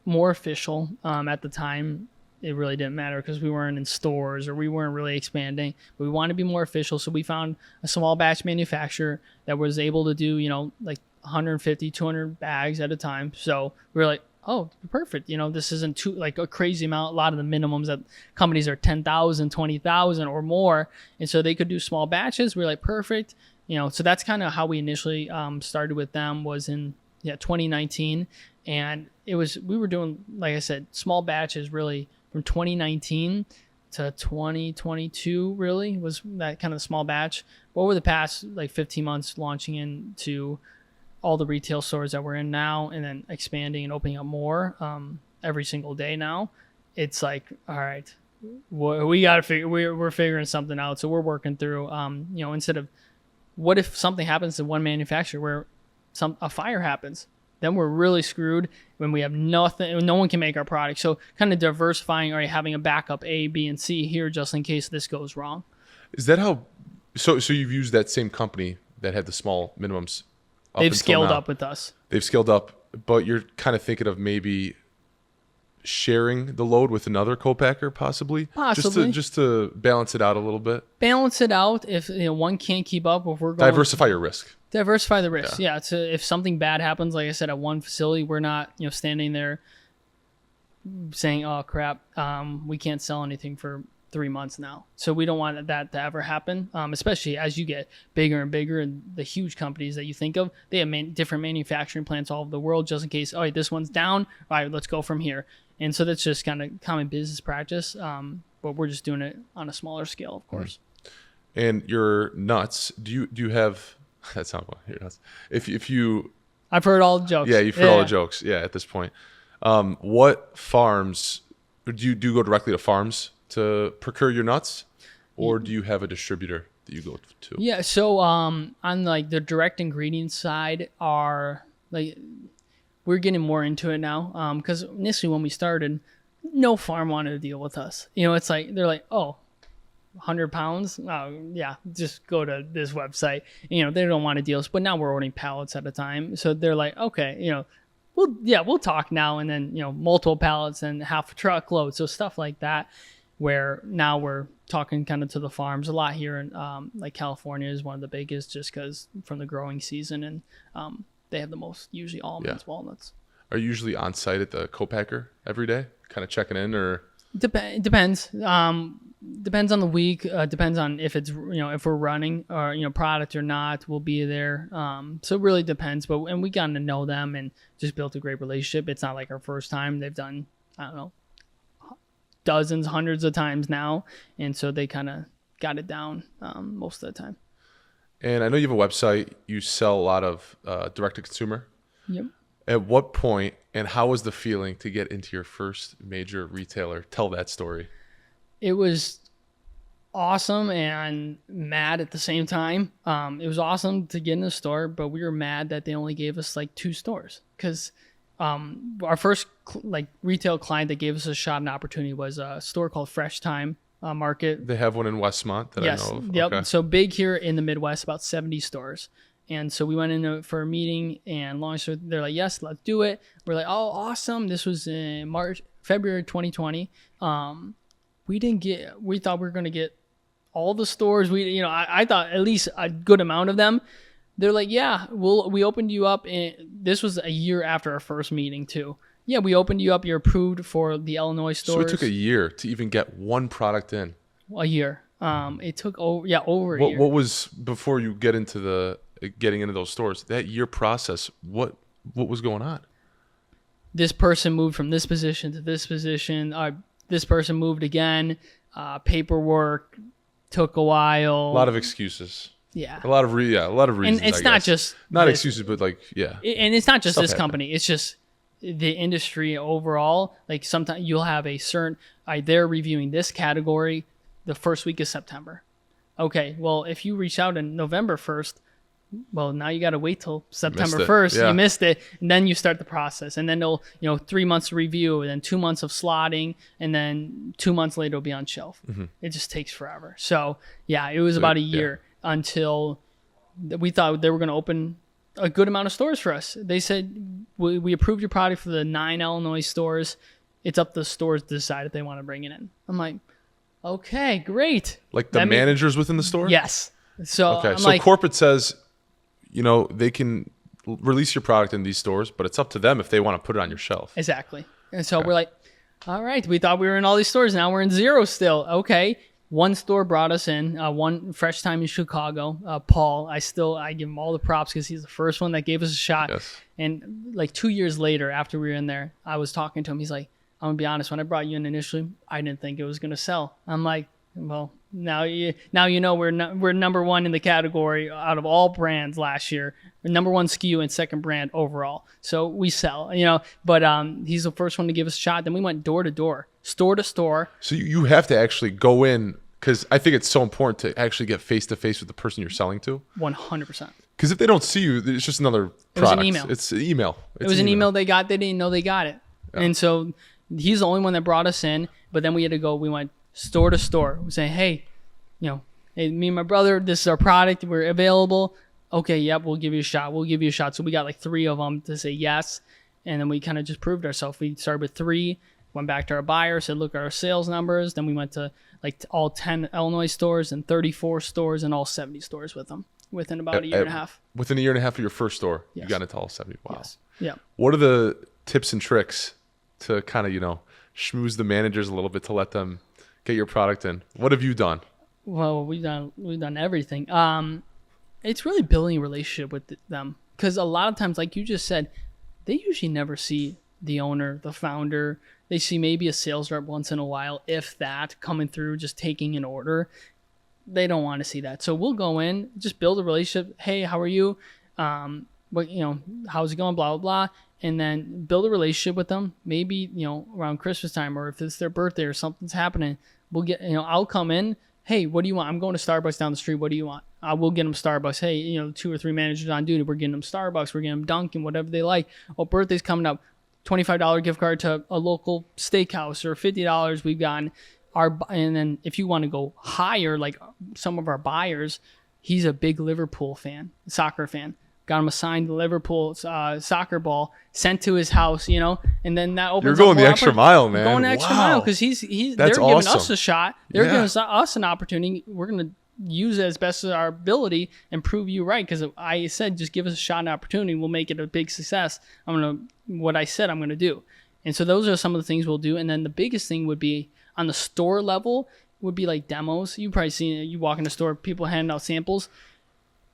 more official. At the time, it really didn't matter because we weren't in stores or we weren't really expanding. But we wanted to be more official, so we found a small batch manufacturer that was able to do, like 150, 200 bags at a time. So we were like, oh, perfect. This isn't too like a crazy amount. A lot of the minimums that companies are 10,000, 20,000 or more. And so they could do small batches. We're like, perfect. So that's kind of how we initially started with them, was in 2019. And we were doing, like I said, small batches really from 2019 to 2022 really was that kind of small batch. But over the past like 15 months, launching into all the retail stores that we're in now, and then expanding and opening up more every single day now, it's like, all right, we got to figure, we're figuring something out. So we're working through, instead of, what if something happens to one manufacturer where a fire happens? Then we're really screwed when we have nothing. No one can make our product. So kind of diversifying, or having a backup A, B, and C here just in case this goes wrong. Is that how? So you've used that same company that had the small minimums. They've scaled up with us. They've scaled up, but you're kind of thinking of maybe sharing the load with another co-packer, possibly. Just to balance it out a little bit. Balance it out. If one can't keep up, if we're going diversify your risk. Diversify the risk. Yeah. If something bad happens, like I said, at one facility, we're not standing there saying, "Oh crap, we can't sell anything for 3 months now." So we don't want that to ever happen. Especially as you get bigger and bigger, and the huge companies that you think of, they have different manufacturing plants all over the world, just in case. Oh, this one's down. All right, let's go from here. And so that's just kind of common business practice. But we're just doing it on a smaller scale, of course. And your nuts, do you have? That's not your nuts. If you, I've heard all the jokes. Yeah, you've heard all the jokes. Yeah, at this point, what farms do you go directly to farms to procure your nuts, or do you have a distributor that you go to? Yeah, so on like the direct ingredient side, are like, we're getting more into it now, because initially when we started, no farm wanted to deal with us. It's like they're like, oh, 100 pounds, oh yeah, just go to this website. They don't want to deal with us, but now we're ordering pallets at a time, so they're like, okay, we'll talk now, and then multiple pallets and half a truckload, so stuff like that, where now we're talking kind of to the farms a lot here in like California is one of the biggest, just because from the growing season, and they have the most, usually almonds, walnuts. Are you usually on site at the co-packer every day, kind of checking in, or? Depends. Depends on the week. Depends on if it's if we're running or product or not. We'll be there. So it really depends. And we gotten to know them and just built a great relationship. It's not like our first time. They've done, I don't know, dozens, hundreds of times now, and so they kind of got it down most of the time. And I know you have a website. You sell a lot of direct to consumer. Yep. At what point and how was the feeling to get into your first major retailer? Tell that story. It was awesome and mad at the same time. It was awesome to get in the store, but we were mad that they only gave us like 2 stores, because our first retail client that gave us a shot and opportunity was a store called Fresh Time Market. They have one in Westmont that I know of. Yep. Okay. So big here in the Midwest, about 70 stores. And so we went in for a meeting and launched. They're like, yes, let's do it. We're like, oh, awesome. This was in February 2020. We thought we were going to get all the stores. I thought at least a good amount of them. They're like, yeah, we opened you up. This was a year after our first meeting too. Yeah, we opened you up. You're approved for the Illinois stores. So it took a year to even get one product in. A year. It took over a year. What was before you getting into those stores? That year process. What was going on? This person moved from this position to this position. This person moved again. Paperwork took a while. A lot of excuses. Yeah. A lot of reasons. And it's not just excuses, but and it's not just this company. It's just the industry overall. Like sometimes you'll have a certain. They're reviewing this category the first week of September. Okay, well if you reach out in November 1st, well now you got to wait till September 1st. Yeah. You missed it, and then you start the process, and then they'll 3 months review, and then 2 months of slotting, and then 2 months later it'll be on shelf. Mm-hmm. It just takes forever. So yeah, it was about a year until we thought they were going to open a good amount of stores for us. They said, we approved your product for the 9 Illinois stores. It's up to the stores to decide if they want to bring it in. I'm like, okay, great. Like the managers within the store? Yes. So okay, so corporate says, they can release your product in these stores, but it's up to them if they want to put it on your shelf. Exactly. And so we're like, all right, we thought we were in all these stores. Now we're in 0 still. Okay. One store brought us in, one fresh time in Chicago, Paul. I give him all the props because he's the first one that gave us a shot. Yes. And like 2 years later, after we were in there, I was talking to him. He's like, I'm gonna be honest, when I brought you in initially, I didn't think it was gonna sell. I'm like, well, now you know we're number one in the category out of all brands last year. We're number one SKU and second brand overall. So we sell, But he's the first one to give us a shot. Then we went door to door, store to store. So you have to actually go in, because I think it's so important to actually get face to face with the person you're selling to. 100%. Because if they don't see you, it's just another product. It was an email. It's an email. It was an email they got. They didn't know they got it. Yeah. And so he's the only one that brought us in. But then we went store to store. We say, hey, hey, me and my brother, this is our product. We're available. Okay, yep, we'll give you a shot. So we got like 3 of them to say yes. And then we kind of just proved ourselves. We started with 3, went back to our buyer, said, look at our sales numbers. Then we went to like all 10 Illinois stores and 34 stores and all 70 stores with them within about a year and a half. Within a year and a half of your first store, yes. You got into all 70. Wow. Yes. Yeah. What are the tips and tricks to kind of, schmooze the managers a little bit to let them get your product in? What have you done? Well, we've done everything. It's really building a relationship with them, because a lot of times, like you just said, they usually never see the owner, the founder. They see maybe a sales rep once in a while, if that, coming through, just taking an order. They don't want to see that. So we'll go in, just build a relationship. Hey, how are you? How's it going? Blah, blah, blah. And then build a relationship with them. Maybe, around Christmas time, or if it's their birthday or something's happening, we'll get, I'll come in. Hey, what do you want? I'm going to Starbucks down the street. What do you want? We'll get them Starbucks. Hey, 2 or 3 managers on duty. We're getting them Starbucks. We're getting them Dunkin', whatever they like. Oh, birthday's coming up. $25 gift card to a local steakhouse, or $50 we've gotten. And then if you want to go higher, like some of our buyers, he's a big Liverpool fan, soccer fan. Got him a signed Liverpool soccer ball sent to his house, and then that opens. You're going the extra mile, man. Going the extra mile, because they're That's giving awesome. us a shot. They're giving us an opportunity. We're gonna use it as best as our ability and prove you right. Because I said, just give us a shot and opportunity. We'll make it a big success. What I said I'm gonna do. And so those are some of the things we'll do. And then the biggest thing would be on the store level would be like demos. You've probably seen it. You walk in the store, people handing out samples.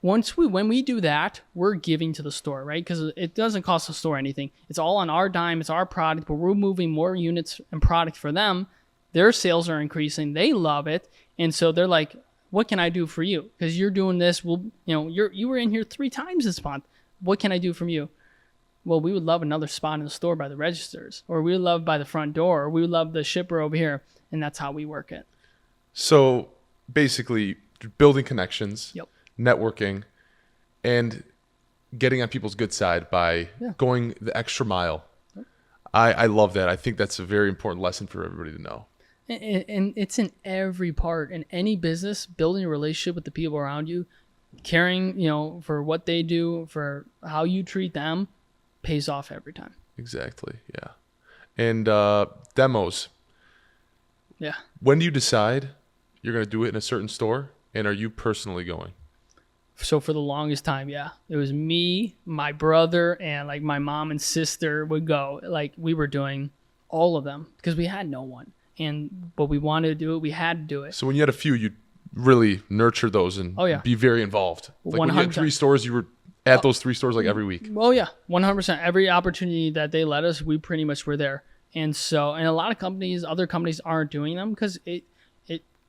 When we do that, we're giving to the store, right? Because it doesn't cost the store anything. It's all on our dime. It's our product, but we're moving more units and product for them. Their sales are increasing. They love it. And so they're like, what can I do for you? Because you're doing this. You were in here 3 times this month. What can I do from you? Well, we would love another spot in the store by the registers, or we would love by the front door, or we would love the shipper over here. And that's how we work it. So basically, building connections. Yep. Networking, and getting on people's good side by going the extra mile. Yep. I love that. I think that's a very important lesson for everybody to know. And it's in every part. In any business, building a relationship with the people around you, caring, for what they do, for how you treat them, pays off every time. Exactly, yeah. And demos. Yeah. When do you decide you're going to do it in a certain store, and are you personally going? So for the longest time, it was me, my brother, and like my mom and sister would go. Like we were doing all of them because we had no one, but we wanted to do it. We had to do it. So when you had a few, you really nurture those and be very involved. Like when you had 3 stores, you were at those 3 stores like every week. Oh yeah, 100%. Every opportunity that they let us, we pretty much were there. And a lot of other companies aren't doing them because it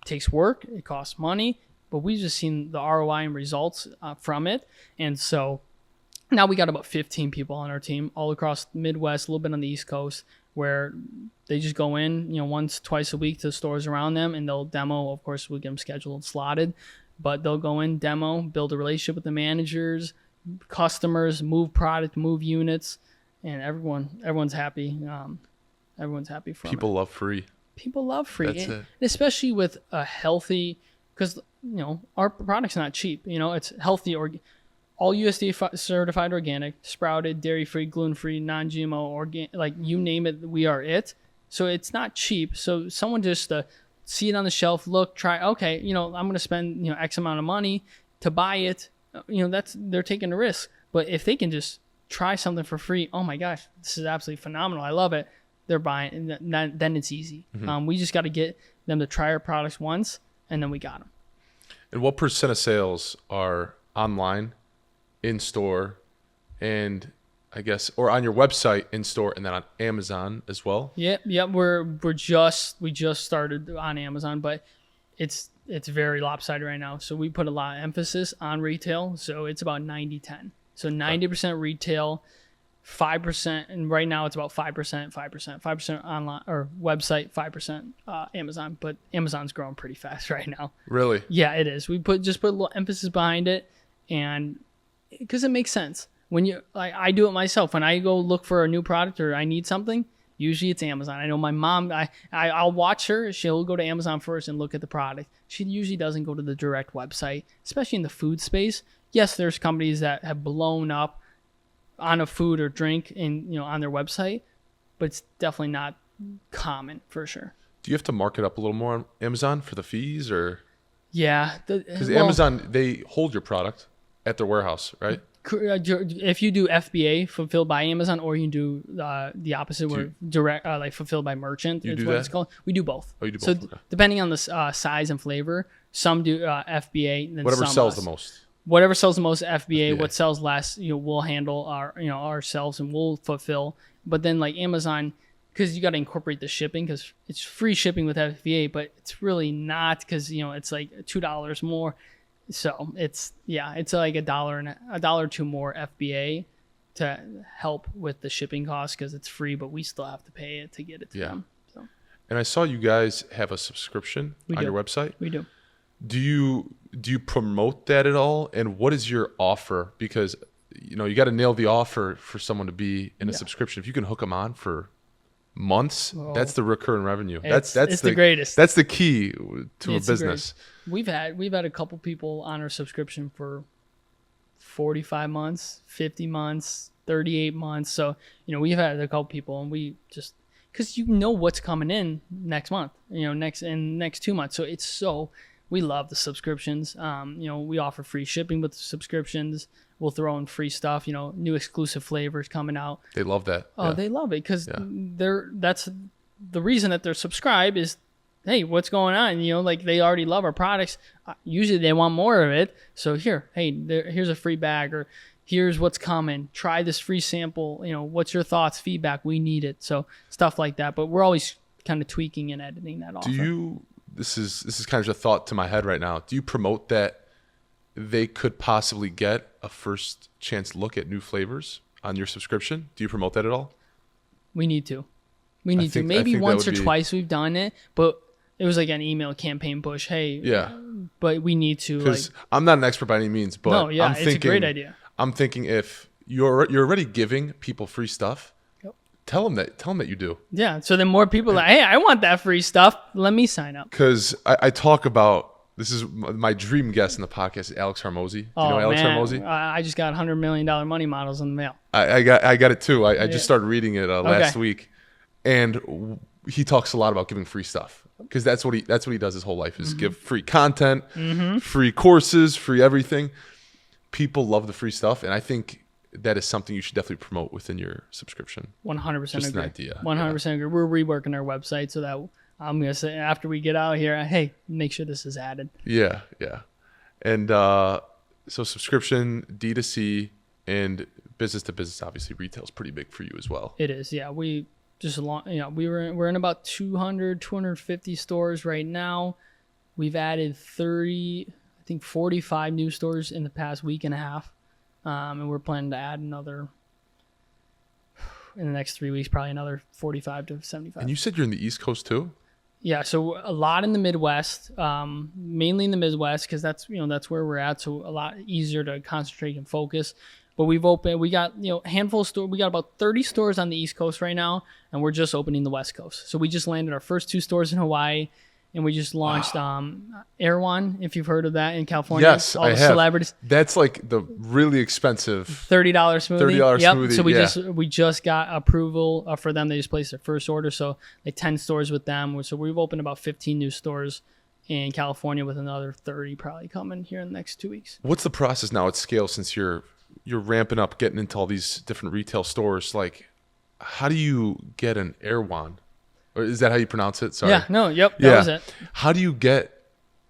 takes work, it costs money. But we've just seen the ROI and results from it. And so now we got about 15 people on our team all across the Midwest, a little bit on the East Coast, where they just go in, once, twice a week to the stores around them, and they'll demo. Of course, we'll get them scheduled and slotted. But they'll go in, demo, build a relationship with the managers, customers, move product, move units, and everyone's happy. Everyone's happy from People love free. People love free. That's it. Especially with a healthy, because our product's not cheap. It's healthy, all USDA certified organic, sprouted, dairy-free, gluten-free, non-GMO, organic, like you name it, we are it. So it's not cheap. So someone just see it on the shelf, look, try, okay, I'm going to spend, X amount of money to buy it. They're taking a risk. But if they can just try something for free, oh my gosh, this is absolutely phenomenal. I love it. They're buying, and then it's easy. Mm-hmm. We just got to get them to try our products once. and then we got them. And what percent of sales are online, in store, and I guess, or on your website, in store, and then on Amazon as well? Yep. We just started on Amazon, but it's very lopsided right now. So we put a lot of emphasis on retail. So it's about 90-10. So 90% retail, 5%, and right now it's about 5% online or website, 5% Amazon. But Amazon's growing pretty fast right now. Really? Yeah, it is. We put a little emphasis behind it, and because it makes sense. When I do it myself. When I go look for a new product or I need something, usually it's Amazon. I know my mom. I'll watch her. She'll go to Amazon first and look at the product. She usually doesn't go to the direct website, especially in the food space. Yes, there's companies that have blown up on a food or drink and on their website, but it's definitely not common for sure. Do you have to mark it up a little more on Amazon for the fees, or? Yeah, because Amazon, they hold your product at their warehouse, right? If you do FBA, fulfilled by Amazon, or you do the opposite, where direct, like fulfilled by merchant, is what it's called. We do both. Oh, you do both. So okay. Depending on the size and flavor, some do FBA. Then whatever some sells the most. Whatever sells the most, FBA. What sells less, we'll handle ourselves and we'll fulfill. But then like Amazon, because you got to incorporate the shipping, because it's free shipping with FBA, but it's really not, because it's like $2 more. So it's like $1 or $2 more FBA to help with the shipping costs, because it's free, but we still have to pay it to get it to them. So. And I saw you guys have a subscription on your website. We do. Do you promote that at all? And what is your offer? Because you got to nail the offer for someone to be in a subscription. If you can hook them on for months, that's the recurring revenue. That's the greatest. That's the key to a business. We've had a couple people on our subscription for 45 months, 50 months, 38 months. So we've had a couple people, and we just, because what's coming in next month, next 2 months. So we love the subscriptions. We offer free shipping with the subscriptions. We'll throw in free stuff, new exclusive flavors coming out. They love that. Oh, they love it, because that's the reason that they're subscribed is, hey, what's going on? Like they already love our products. Usually they want more of it. So here's a free bag, or here's what's coming. Try this free sample. What's your thoughts, feedback? We need it. So stuff like that. But we're always kind of tweaking and editing that offer. This is kind of a thought to my head right now. Do you promote that they could possibly get a first chance look at new flavors on your subscription? Do you promote that at all? We need to. Maybe once or twice we've done it, but it was like an email campaign push. Hey, but we need to. Because I'm not an expert by any means, but it's a great idea. I'm thinking if you're already giving people free stuff, tell them that you do. Yeah. So then more people are like, hey, I want that free stuff. Let me sign up. Because I talk about, this is my dream guest in the podcast, Alex Hormozi. Do you know Alex Hormozi? I just got $100 million money models in the mail. I got it too. I just started reading it last week, and he talks a lot about giving free stuff, because that's what he does his whole life is give free content, free courses, free everything. People love the free stuff, and I think that is something you should definitely promote within your subscription. 100% Just agree. An idea. 100% agree. We're reworking our website so that I'm going to say after we get out here, hey, make sure this is added. Yeah. And so subscription, D2C, and business to business, obviously retail is pretty big for you as well. It is. Yeah. We just we're in about 250 stores right now. We've added 45 new stores in the past week and a half. And we're planning to add another, in the next 3 weeks, probably another 45 to 75. And you said you're in the East Coast too? Yeah, so a lot in the Midwest, mainly in the Midwest, because that's where we're at. So a lot easier to concentrate and focus. But we got a handful of stores. We got about 30 stores on the East Coast right now, and we're just opening the West Coast. So we just landed our first 2 stores in Hawaii. And we just launched Erewhon, if you've heard of that, in California. Yes, I have. Celebrities. That's like the really expensive $30 smoothie. $30 smoothie. So we just got approval for them. They just placed their first order. So like 10 stores with them. So we've opened about 15 new stores in California, with another 30 probably coming here in the next 2 weeks. What's the process now at scale, since you're ramping up, getting into all these different retail stores? Like, how do you get an Erewhon? Or is that how you pronounce it? Sorry. Yeah. No. Yep. That was it. How do you get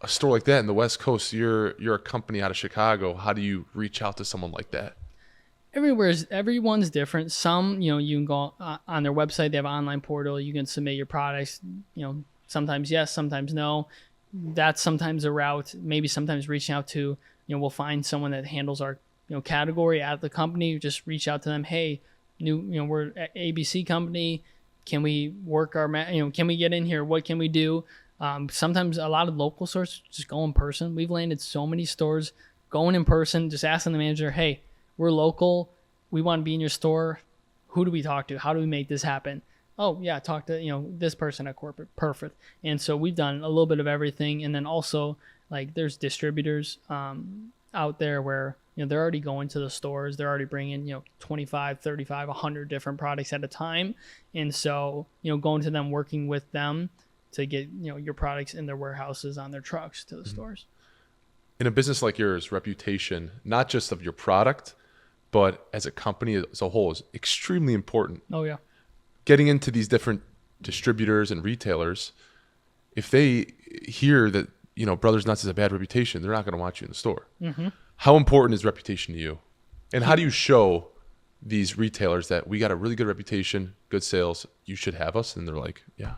a store like that in the West Coast, you're a company out of Chicago. How do you reach out to someone like that? Everyone's different. Some, you can go on their website. They have an online portal. You can submit your products. Sometimes yes, sometimes no. That's sometimes a route. Maybe sometimes reaching out to, we'll find someone that handles our, category at the company. Just reach out to them. Hey, we're an ABC company. Can we work can we get in here? What can we do? Sometimes a lot of local stores just go in person. We've landed so many stores going in person, just asking the manager, hey, we're local. We want to be in your store. Who do we talk to? How do we make this happen? Oh yeah, talk to, this person at corporate. Perfect. And so we've done a little bit of everything. And then also like there's distributors out there where, they're already going to the stores. They're already bringing, 25, 35, 100 different products at a time. And so, going to them, working with them to get, your products in their warehouses on their trucks to the stores. In a business like yours, reputation, not just of your product, but as a company as a whole, is extremely important. Oh, yeah. Getting into these different distributors and retailers, if they hear that, Brothers Nuts has a bad reputation, they're not going to want you in the store. Mm-hmm. How important is reputation to you? And how do you show these retailers that we got a really good reputation, good sales, you should have us? And they're like, yeah.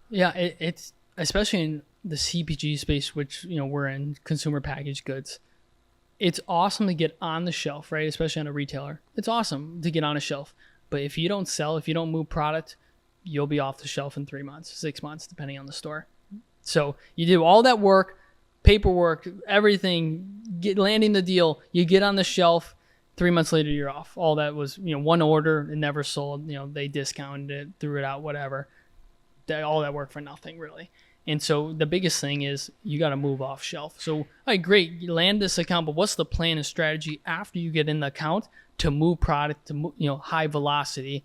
Yeah, it's especially in the CPG space, which, we're in consumer packaged goods. It's awesome to get on the shelf, right? Especially on a retailer. It's awesome to get on a shelf. But if you don't sell, if you don't move product, you'll be off the shelf in 3 months, 6 months, depending on the store. So you do all that work, paperwork, everything, landing the deal, you get on the shelf, 3 months later you're off. All that was, one order, it never sold, they discounted it, threw it out, whatever. All that work for nothing, really. And so the biggest thing is you got to move off shelf. So, all right, great, you land this account, but what's the plan and strategy after you get in the account to move product to, high velocity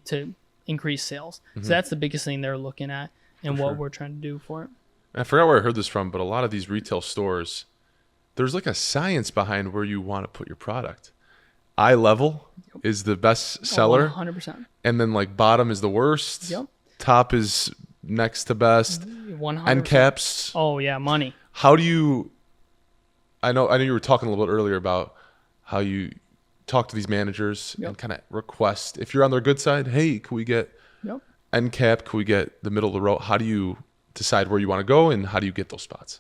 to increase sales? Mm-hmm. So that's the biggest thing they're looking at and what we're trying to do for it. I forgot where I heard this from, but a lot of these retail stores, there's like a science behind where you want to put your product. Eye level is the best seller. 100%. And then like bottom is the worst. Yep. Top is next to best. 100%. End caps. Oh yeah, money. How do you, I know you were talking a little bit earlier about how you talk to these managers and kind of request, if you're on their good side, hey, can we get end cap? Can we get the middle of the row? How do you decide where you want to go and how do you get those spots?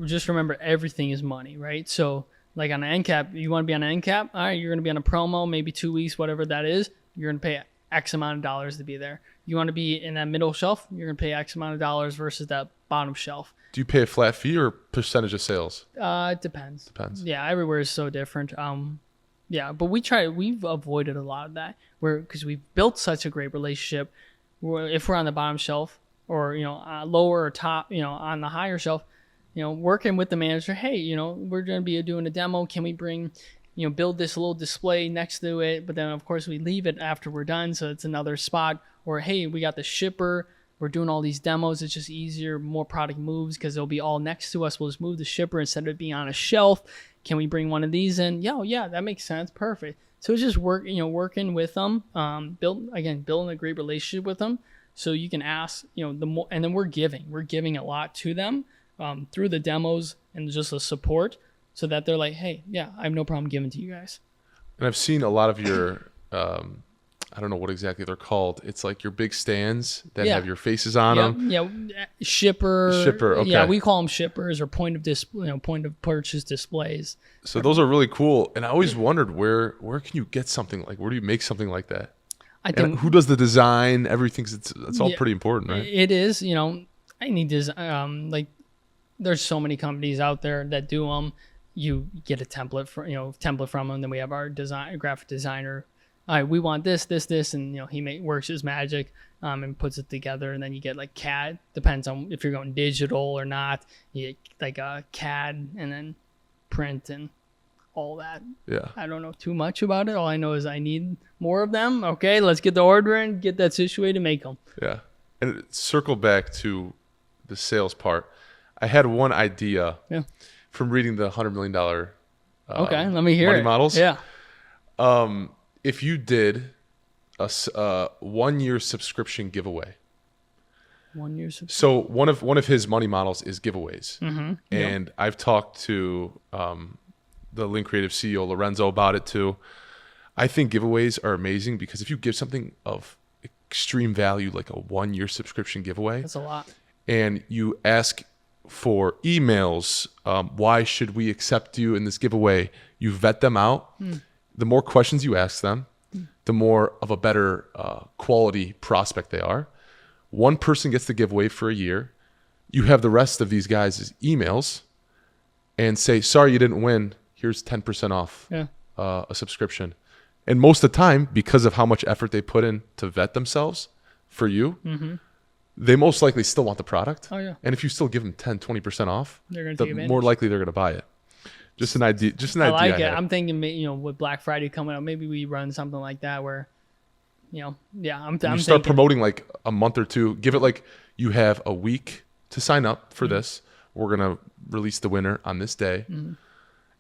Just remember, everything is money, right? So like on an end cap, you want to be on an end cap, all right, you're going to be on a promo, maybe 2 weeks, whatever that is, you're going to pay X amount of dollars to be there. You want to be in that middle shelf, you're going to pay X amount of dollars versus that bottom shelf. Do you pay a flat fee or percentage of sales? It depends. Depends. Yeah, everywhere is so different. Yeah, but we've avoided a lot of that because we've built such a great relationship. If we're on the bottom shelf or, lower or top, on the higher shelf, working with the manager, hey, we're going to be doing a demo. Can we bring, build this little display next to it? But then, of course, we leave it after we're done. So it's another spot. Or, hey, we got the shipper. We're doing all these demos. It's just easier. More product moves because they'll be all next to us. We'll just move the shipper instead of it being on a shelf. Can we bring one of these in? Yeah, that makes sense. Perfect. So it's just working with them, building a great relationship with them. So you can ask, the more, and then we're giving a lot to them through the demos and just the support, so that they're like, hey, yeah, I have no problem giving to you guys. And I've seen a lot of your, I don't know what exactly they're called. It's like your big stands that have your faces on them. Yeah, shipper. Okay. Yeah, we call them shippers or point of purchase displays. So those are really cool. And I always wondered where can you get something like? Where do you make something like that? I think, and who does the design? Everything's it's all pretty important, right? It is. I need design. Like, there's so many companies out there that do them. You get a template from them. Then we have our graphic designer. All right, we want this, and he works his magic and puts it together, and then you get like CAD. Depends on if you're going digital or not. You get like a CAD and then print and all that. Yeah. I don't know too much about it. All I know is I need more of them. Okay, let's get the order in, get that situated, make them. Yeah. And circle back to the sales part. I had one idea from reading the $100 million okay, let me hear money it. models. Yeah. If you did a 1 year subscription giveaway, 1 year. So one of his money models is giveaways, and I've talked to the Link Creative CEO Lorenzo about it too. I think giveaways are amazing because if you give something of extreme value, like a 1 year subscription giveaway, That's a lot. and you ask for emails, why should we accept you in this giveaway? You vet them out. The more questions you ask them, the more of a better quality prospect they are. One person gets the giveaway for a year. You have the rest of these guys' emails and say, sorry, you didn't win. Here's 10% off a subscription. And most of the time, because of how much effort they put in to vet themselves for you, they most likely still want the product. Oh, yeah. And if you still give them 10, 20% off, They're going to the take advantage. more likely they're going to buy it. Just an idea. I like it. I'm thinking, with Black Friday coming up, maybe we run something like that where, I'm you start thinking, promoting like a month or two. Give it like you have a week to sign up for this. We're going to release the winner on this day.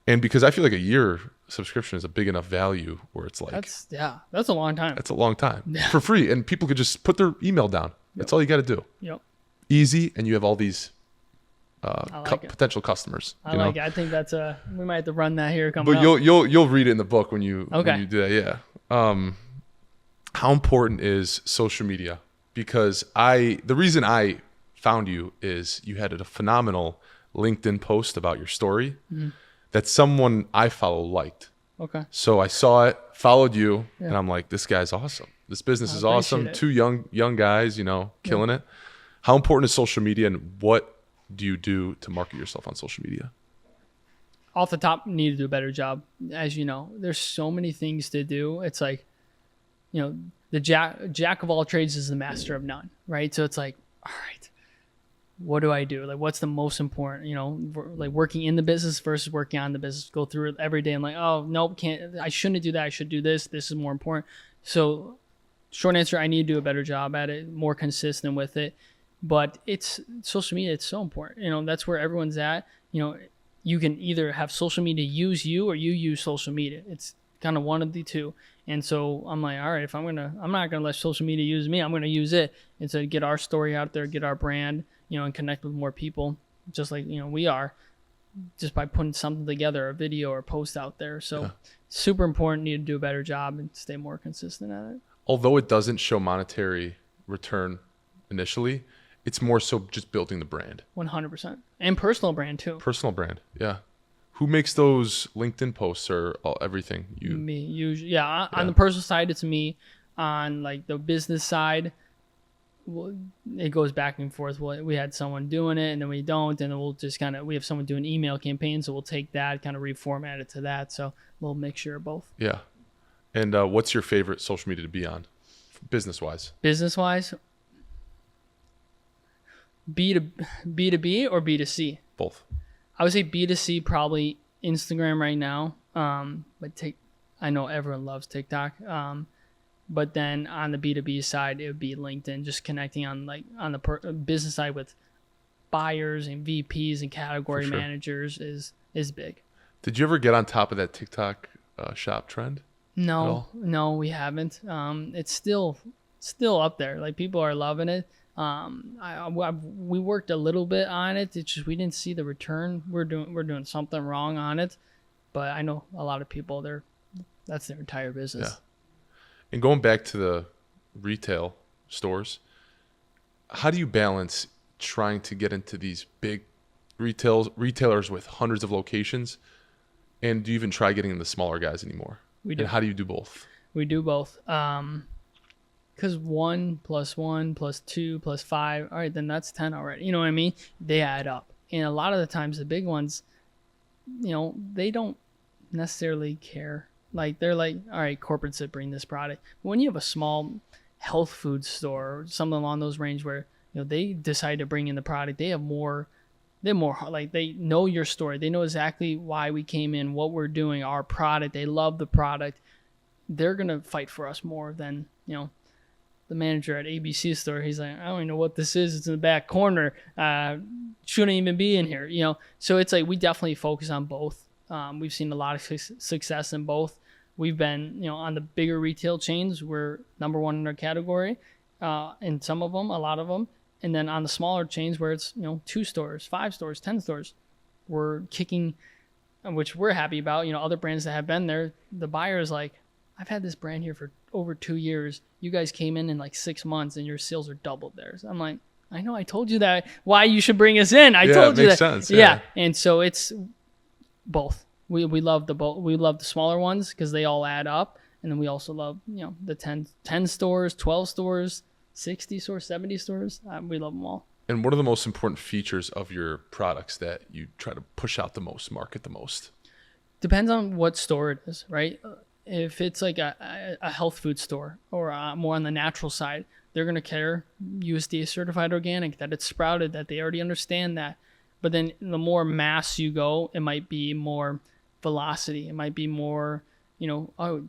And because I feel like a year subscription is a big enough value where it's like that's a long time. that's a long time for free, and people could just put their email down. That's all you got to do. Yep. Easy, and you have all these like it. potential customers. I like it. I think that's we might have to run that here coming But up. you'll read it in the book when you Okay. when you do that. Yeah. How important is social media? Because the reason I found you is you had a phenomenal LinkedIn post about your story that someone I follow liked. Okay. So I saw it, followed you, and I'm like, this guy's awesome. This business is awesome. appreciate Two young guys, killing it. How important is social media, and what do you do to market yourself on social media? Off the top, need to do a better job. As you know, there's so many things to do. It's like, the jack of all trades is the master of none, right? So it's like, all right, what do I do? Like, what's the most important, like working in the business versus working on the business. Go through it every day and like, oh, nope, I shouldn't do that. I should do this. This is more important. So short answer, I need to do a better job at it, more consistent with it. But it's social media. It's so important. That's where everyone's at. You can either have social media use you or you use social media. It's kind of one of the two. And so I'm like, all right, I'm not gonna let social media use me. I'm gonna use it and so get our story out there, get our brand, and connect with more people, just like we are, just by putting something together, a video or a post out there. So super important. Need to do a better job and stay more consistent at it. Although it doesn't show monetary return initially, it's more so just building the brand. 100%, and personal brand too. Personal brand, yeah. Who makes those LinkedIn posts or everything? You. Me, usually, yeah. On the personal side, it's me. On like the business side, it goes back and forth. We had someone doing it, and then we don't, and then we'll just we have someone doing email campaigns, so we'll take that, kind of reformat it to that. So a little mixture of both. Yeah. And what's your favorite social media to be on, business-wise? Business-wise, B2B or B2C? Both. I would say B2C, probably Instagram right now. But I know everyone loves TikTok. But then on the B2B side, it would be LinkedIn, just connecting on the business side with buyers and VPs and category managers is big. Did you ever get on top of that TikTok shop trend? No, we haven't. It's still up there. Like, people are loving it. We worked a little bit on it. It's just we didn't see the return. We're doing something wrong on it, but I know a lot of people that's their entire business. Yeah. And going back to the retail stores, how do you balance trying to get into these big retailers with hundreds of locations, and do you even try getting in the smaller guys anymore? We do. And how do you do both? We do both. Because 1 + 1 + 2 + 5, all right, then that's 10 already. You know what I mean? They add up. And a lot of the times the big ones, they don't necessarily care. Like, they're like, all right, corporates that bring this product. When you have a small health food store or something along those range where, they decide to bring in the product, they're more like, they know your story. They know exactly why we came in, what we're doing, our product. They love the product. They're going to fight for us more than, the manager at ABC store. He's like, I don't even know what this is. It's in the back corner. Shouldn't even be in here, So it's like, we definitely focus on both. We've seen a lot of success in both. We've been, on the bigger retail chains, we're number one in our category, in some of them, a lot of them. And then on the smaller chains where it's, 2 stores, 5 stores, 10 stores, we're kicking, which we're happy about. Other brands that have been there, the buyer is like, I've had this brand here for over 2 years. You guys came in like 6 months and your sales are doubled theirs. I'm like, I know, I told you that. Why you should bring us in? I told you that. Sense. Yeah. And so it's both. We love the both. We love the smaller ones because they all add up, and then we also love the 10 stores, 12 stores, 60 stores, 70 stores. We love them all. And what are the most important features of your products that you try to push out the most, market the most? Depends on what store it is, right? If it's like a health food store or more on the natural side, they're going to care USDA certified organic, that it's sprouted, that they already understand that. But then the more mass you go, it might be more velocity. It might be more, the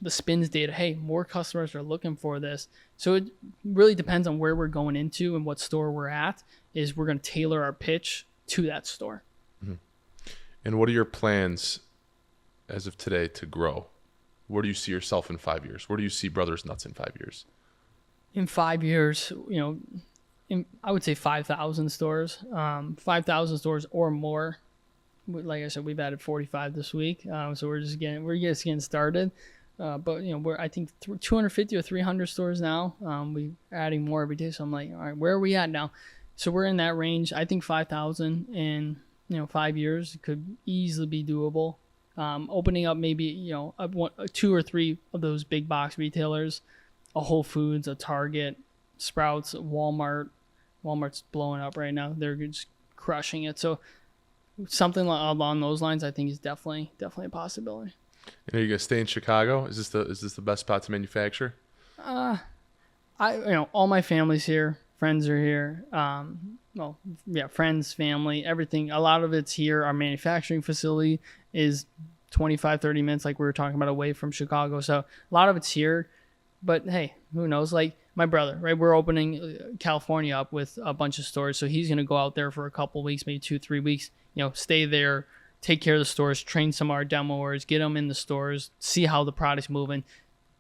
spins data. Hey, more customers are looking for this. So it really depends on where we're going into and what store we're at. Is we're going to tailor our pitch to that store. Mm-hmm. And what are your plans as of today to grow? Where do you see yourself in 5 years? Where do you see Brothers Nuts in 5 years? In 5 years, I would say 5,000 stores, 5,000 stores or more. Like I said, we've added 45 this week, so we're just getting started. But we're I think 250 or 300 stores now. We're adding more every day, so I'm like, all right, where are we at now? So we're in that range. I think 5,000 in 5 years could easily be doable. Opening up maybe 2 or 3 of those big box retailers, a Whole Foods, a Target, Sprouts, Walmart. Walmart's blowing up right now. They're just crushing it. So something along those lines, I think, is definitely a possibility. And are you gonna stay in Chicago? Is this the best spot to manufacture? All my family's here. Friends are here. Friends, family, everything. A lot of it's here. Our manufacturing facility is 25, 30 minutes, like we were talking about, away from Chicago. So a lot of it's here. But hey, who knows? Like my brother, right? We're opening California up with a bunch of stores. So he's going to go out there for a couple weeks, maybe 2-3 weeks, stay there, take care of the stores, train some of our demoers, get them in the stores, see how the product's moving,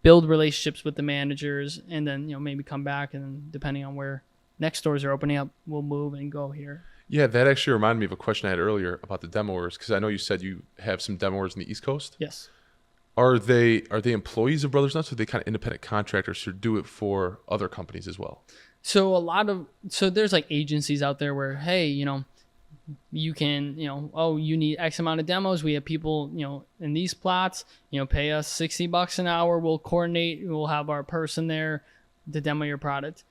build relationships with the managers, and then, maybe come back. And then depending on where next stores are opening up, we'll move and go here. Yeah, that actually reminded me of a question I had earlier about the demoers, because I know you said you have some demoers in the East Coast. Yes. Are they employees of Brothers Nuts, or are they kind of independent contractors who do it for other companies as well? So there's like agencies out there where, hey, you can, you need X amount of demos. We have people, in these plots, pay us $60 an hour. We'll coordinate. We'll have our person there to demo your product.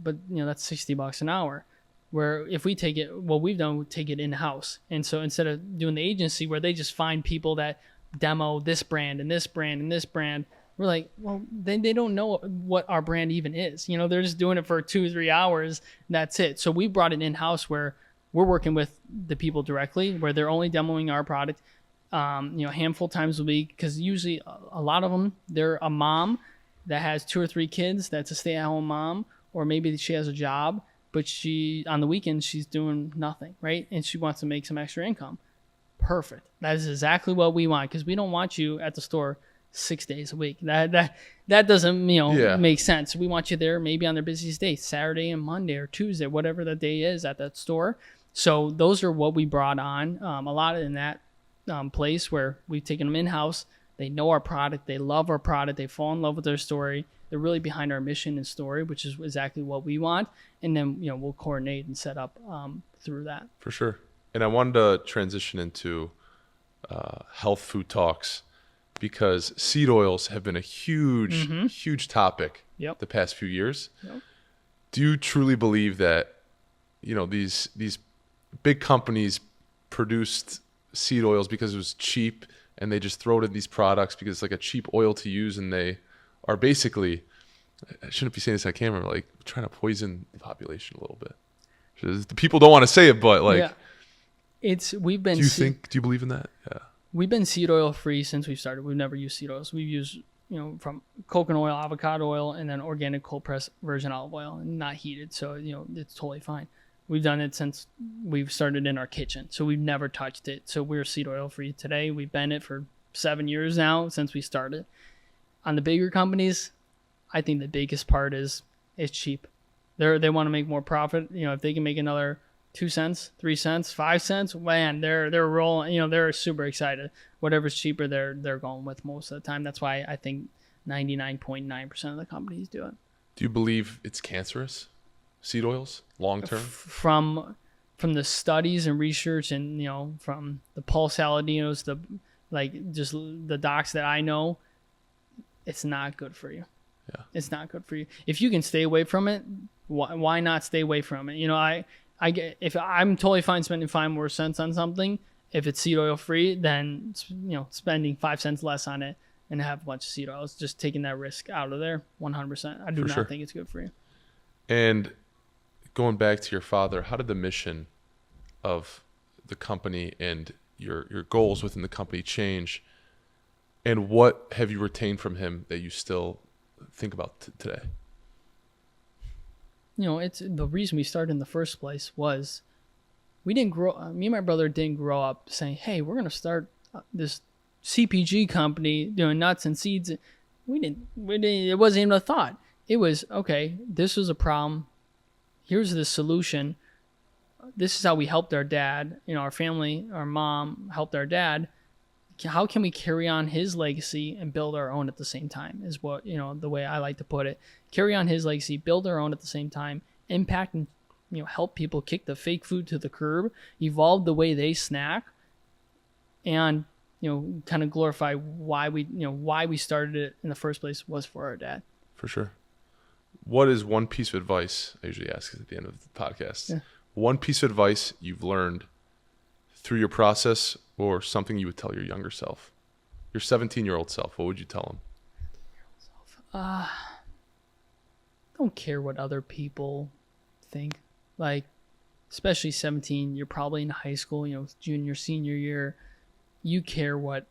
But, that's $60 an hour. Where if we take it, what we've done, we take it in-house. And so instead of doing the agency where they just find people that demo this brand and this brand and this brand, we're like, well, they don't know what our brand even is. They're just doing it for 2-3 hours. And that's it. So we brought it in-house where we're working with the people directly, where they're only demoing our product, a handful of times a week. Because usually a lot of them, they're a mom that has 2 or 3 kids. That's a stay-at-home mom, or maybe she has a job, but on the weekends, she's doing nothing, right? And she wants to make some extra income. Perfect. That is exactly what we want, because we don't want you at the store 6 days a week. That doesn't make sense. We want you there maybe on their busiest day, Saturday and Monday or Tuesday, whatever the day is at that store. So those are what we brought on. A lot in that place where we've taken them in-house. They know our product. They love our product. They fall in love with their story. They're really behind our mission and story, which is exactly what we want. And then, we'll coordinate and set up through that. For sure. And I wanted to transition into health food talks, because seed oils have been a huge topic the past few years. Yep. Do you truly believe that, these big companies produced seed oils because it was cheap, and they just throw it in these products because it's like a cheap oil to use, and they are basically, I shouldn't be saying this on camera, like trying to poison the population a little bit. The people don't want to say it, but like, we've been. Do you believe in that? Yeah. We've been seed oil free since we started. We've never used seed oils. We've used, from coconut oil, avocado oil, and then organic cold pressed virgin olive oil, and not heated. So, it's totally fine. We've done it since we've started in our kitchen. So we've never touched it. So we're seed oil free today. We've been it for 7 years now since we started. On the bigger companies, I think the biggest part is it's cheap. They want to make more profit. If they can make another 2 cents, 3 cents, 5 cents, man, they're rolling. They're super excited. Whatever's cheaper, they're going with most of the time. That's why I think 99.9% of the companies do it. Do you believe it's cancerous, seed oils, long term? From the studies and research, and from the Paul Saladinos, just the docs that I know, it's not good for you. Yeah, it's not good for you. If you can stay away from it, why not stay away from it? If I'm totally fine spending 5 more cents on something, if it's seed oil free, then spending 5 cents less on it and have a bunch of seed oils, just taking that risk out of there. 100%. I do not think it's good for you. And going back to your father, how did the mission of the company and your goals within the company change? And what have you retained from him that you still think about today? It's the reason we started in the first place was me and my brother didn't grow up saying, hey, we're going to start this CPG company doing nuts and seeds. We didn't, it wasn't even a thought. It was, okay, this was a problem. Here's the solution. This is how we helped our dad. Our family, our mom helped our dad. How can we carry on his legacy and build our own at the same time is what, the way I like to put it. Carry on his legacy, build our own at the same time, impact and, help people kick the fake food to the curb, evolve the way they snack, and, kind of glorify why we started it in the first place was for our dad. For sure. What is one piece of advice, I usually ask at the end of the podcast, one piece of advice you've learned through your process or something you would tell your younger self, your 17-year-old self? What would you tell him? Don't care what other people think. Especially 17, you're probably in high school, junior, senior year. You care what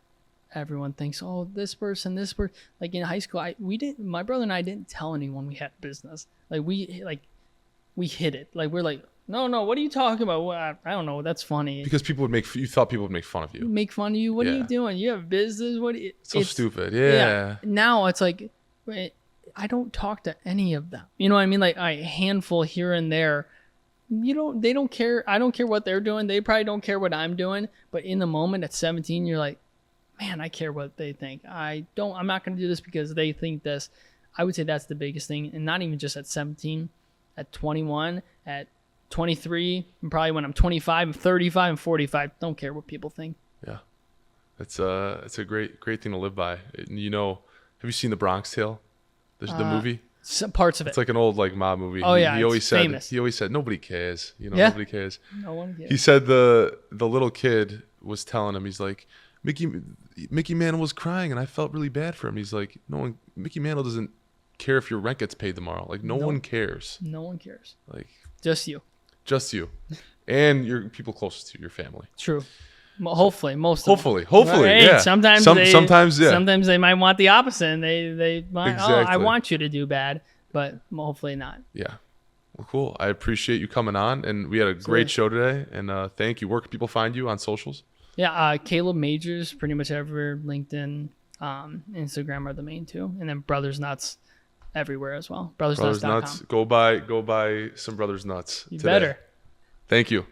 everyone thinks. Oh, this person. Like in high school, my brother and I didn't tell anyone we had business. We hid it. We're like, no, what are you talking about? I don't know. That's funny. Because you thought people would make fun of you. Make fun of you? What are you doing? You have business? It's stupid. Yeah. Now it's like, I don't talk to any of them. You know what I mean? A handful here and there. They don't care. I don't care what they're doing. They probably don't care what I'm doing. But in the moment at 17, you're like, man, I care what they think. I'm not going to do this because they think this. I would say that's the biggest thing. And not even just at 17, at 21, at 23, and probably when I'm 25, and 35, and 45. Don't care what people think. Yeah. It's a great thing to live by. Have you seen The Bronx Tale? The movie? Some parts of it. It's like an old mob movie. Oh, yeah. He always said famous. He always said nobody cares. Nobody cares. No one cares. He said the little kid was telling him, he's like, Mickey Mantle was crying and I felt really bad for him. He's like, Mickey Mantle doesn't care if your rent gets paid tomorrow. No one cares. No one cares. Just you. And your people closest to your family. True. Hopefully, most of them. Hopefully, right? yeah. Sometimes they might want the opposite, and they might. Exactly. Oh, I want you to do bad, but hopefully not. Yeah. Well, cool. I appreciate you coming on, and we had a great show today. And thank you. Where can people find you on socials? Yeah, Caleb Majors, pretty much everywhere. LinkedIn, Instagram are the main two, and then Brothers Nuts everywhere as well. Brothers Nuts. Go buy some Brothers Nuts. You today. Better. Thank you.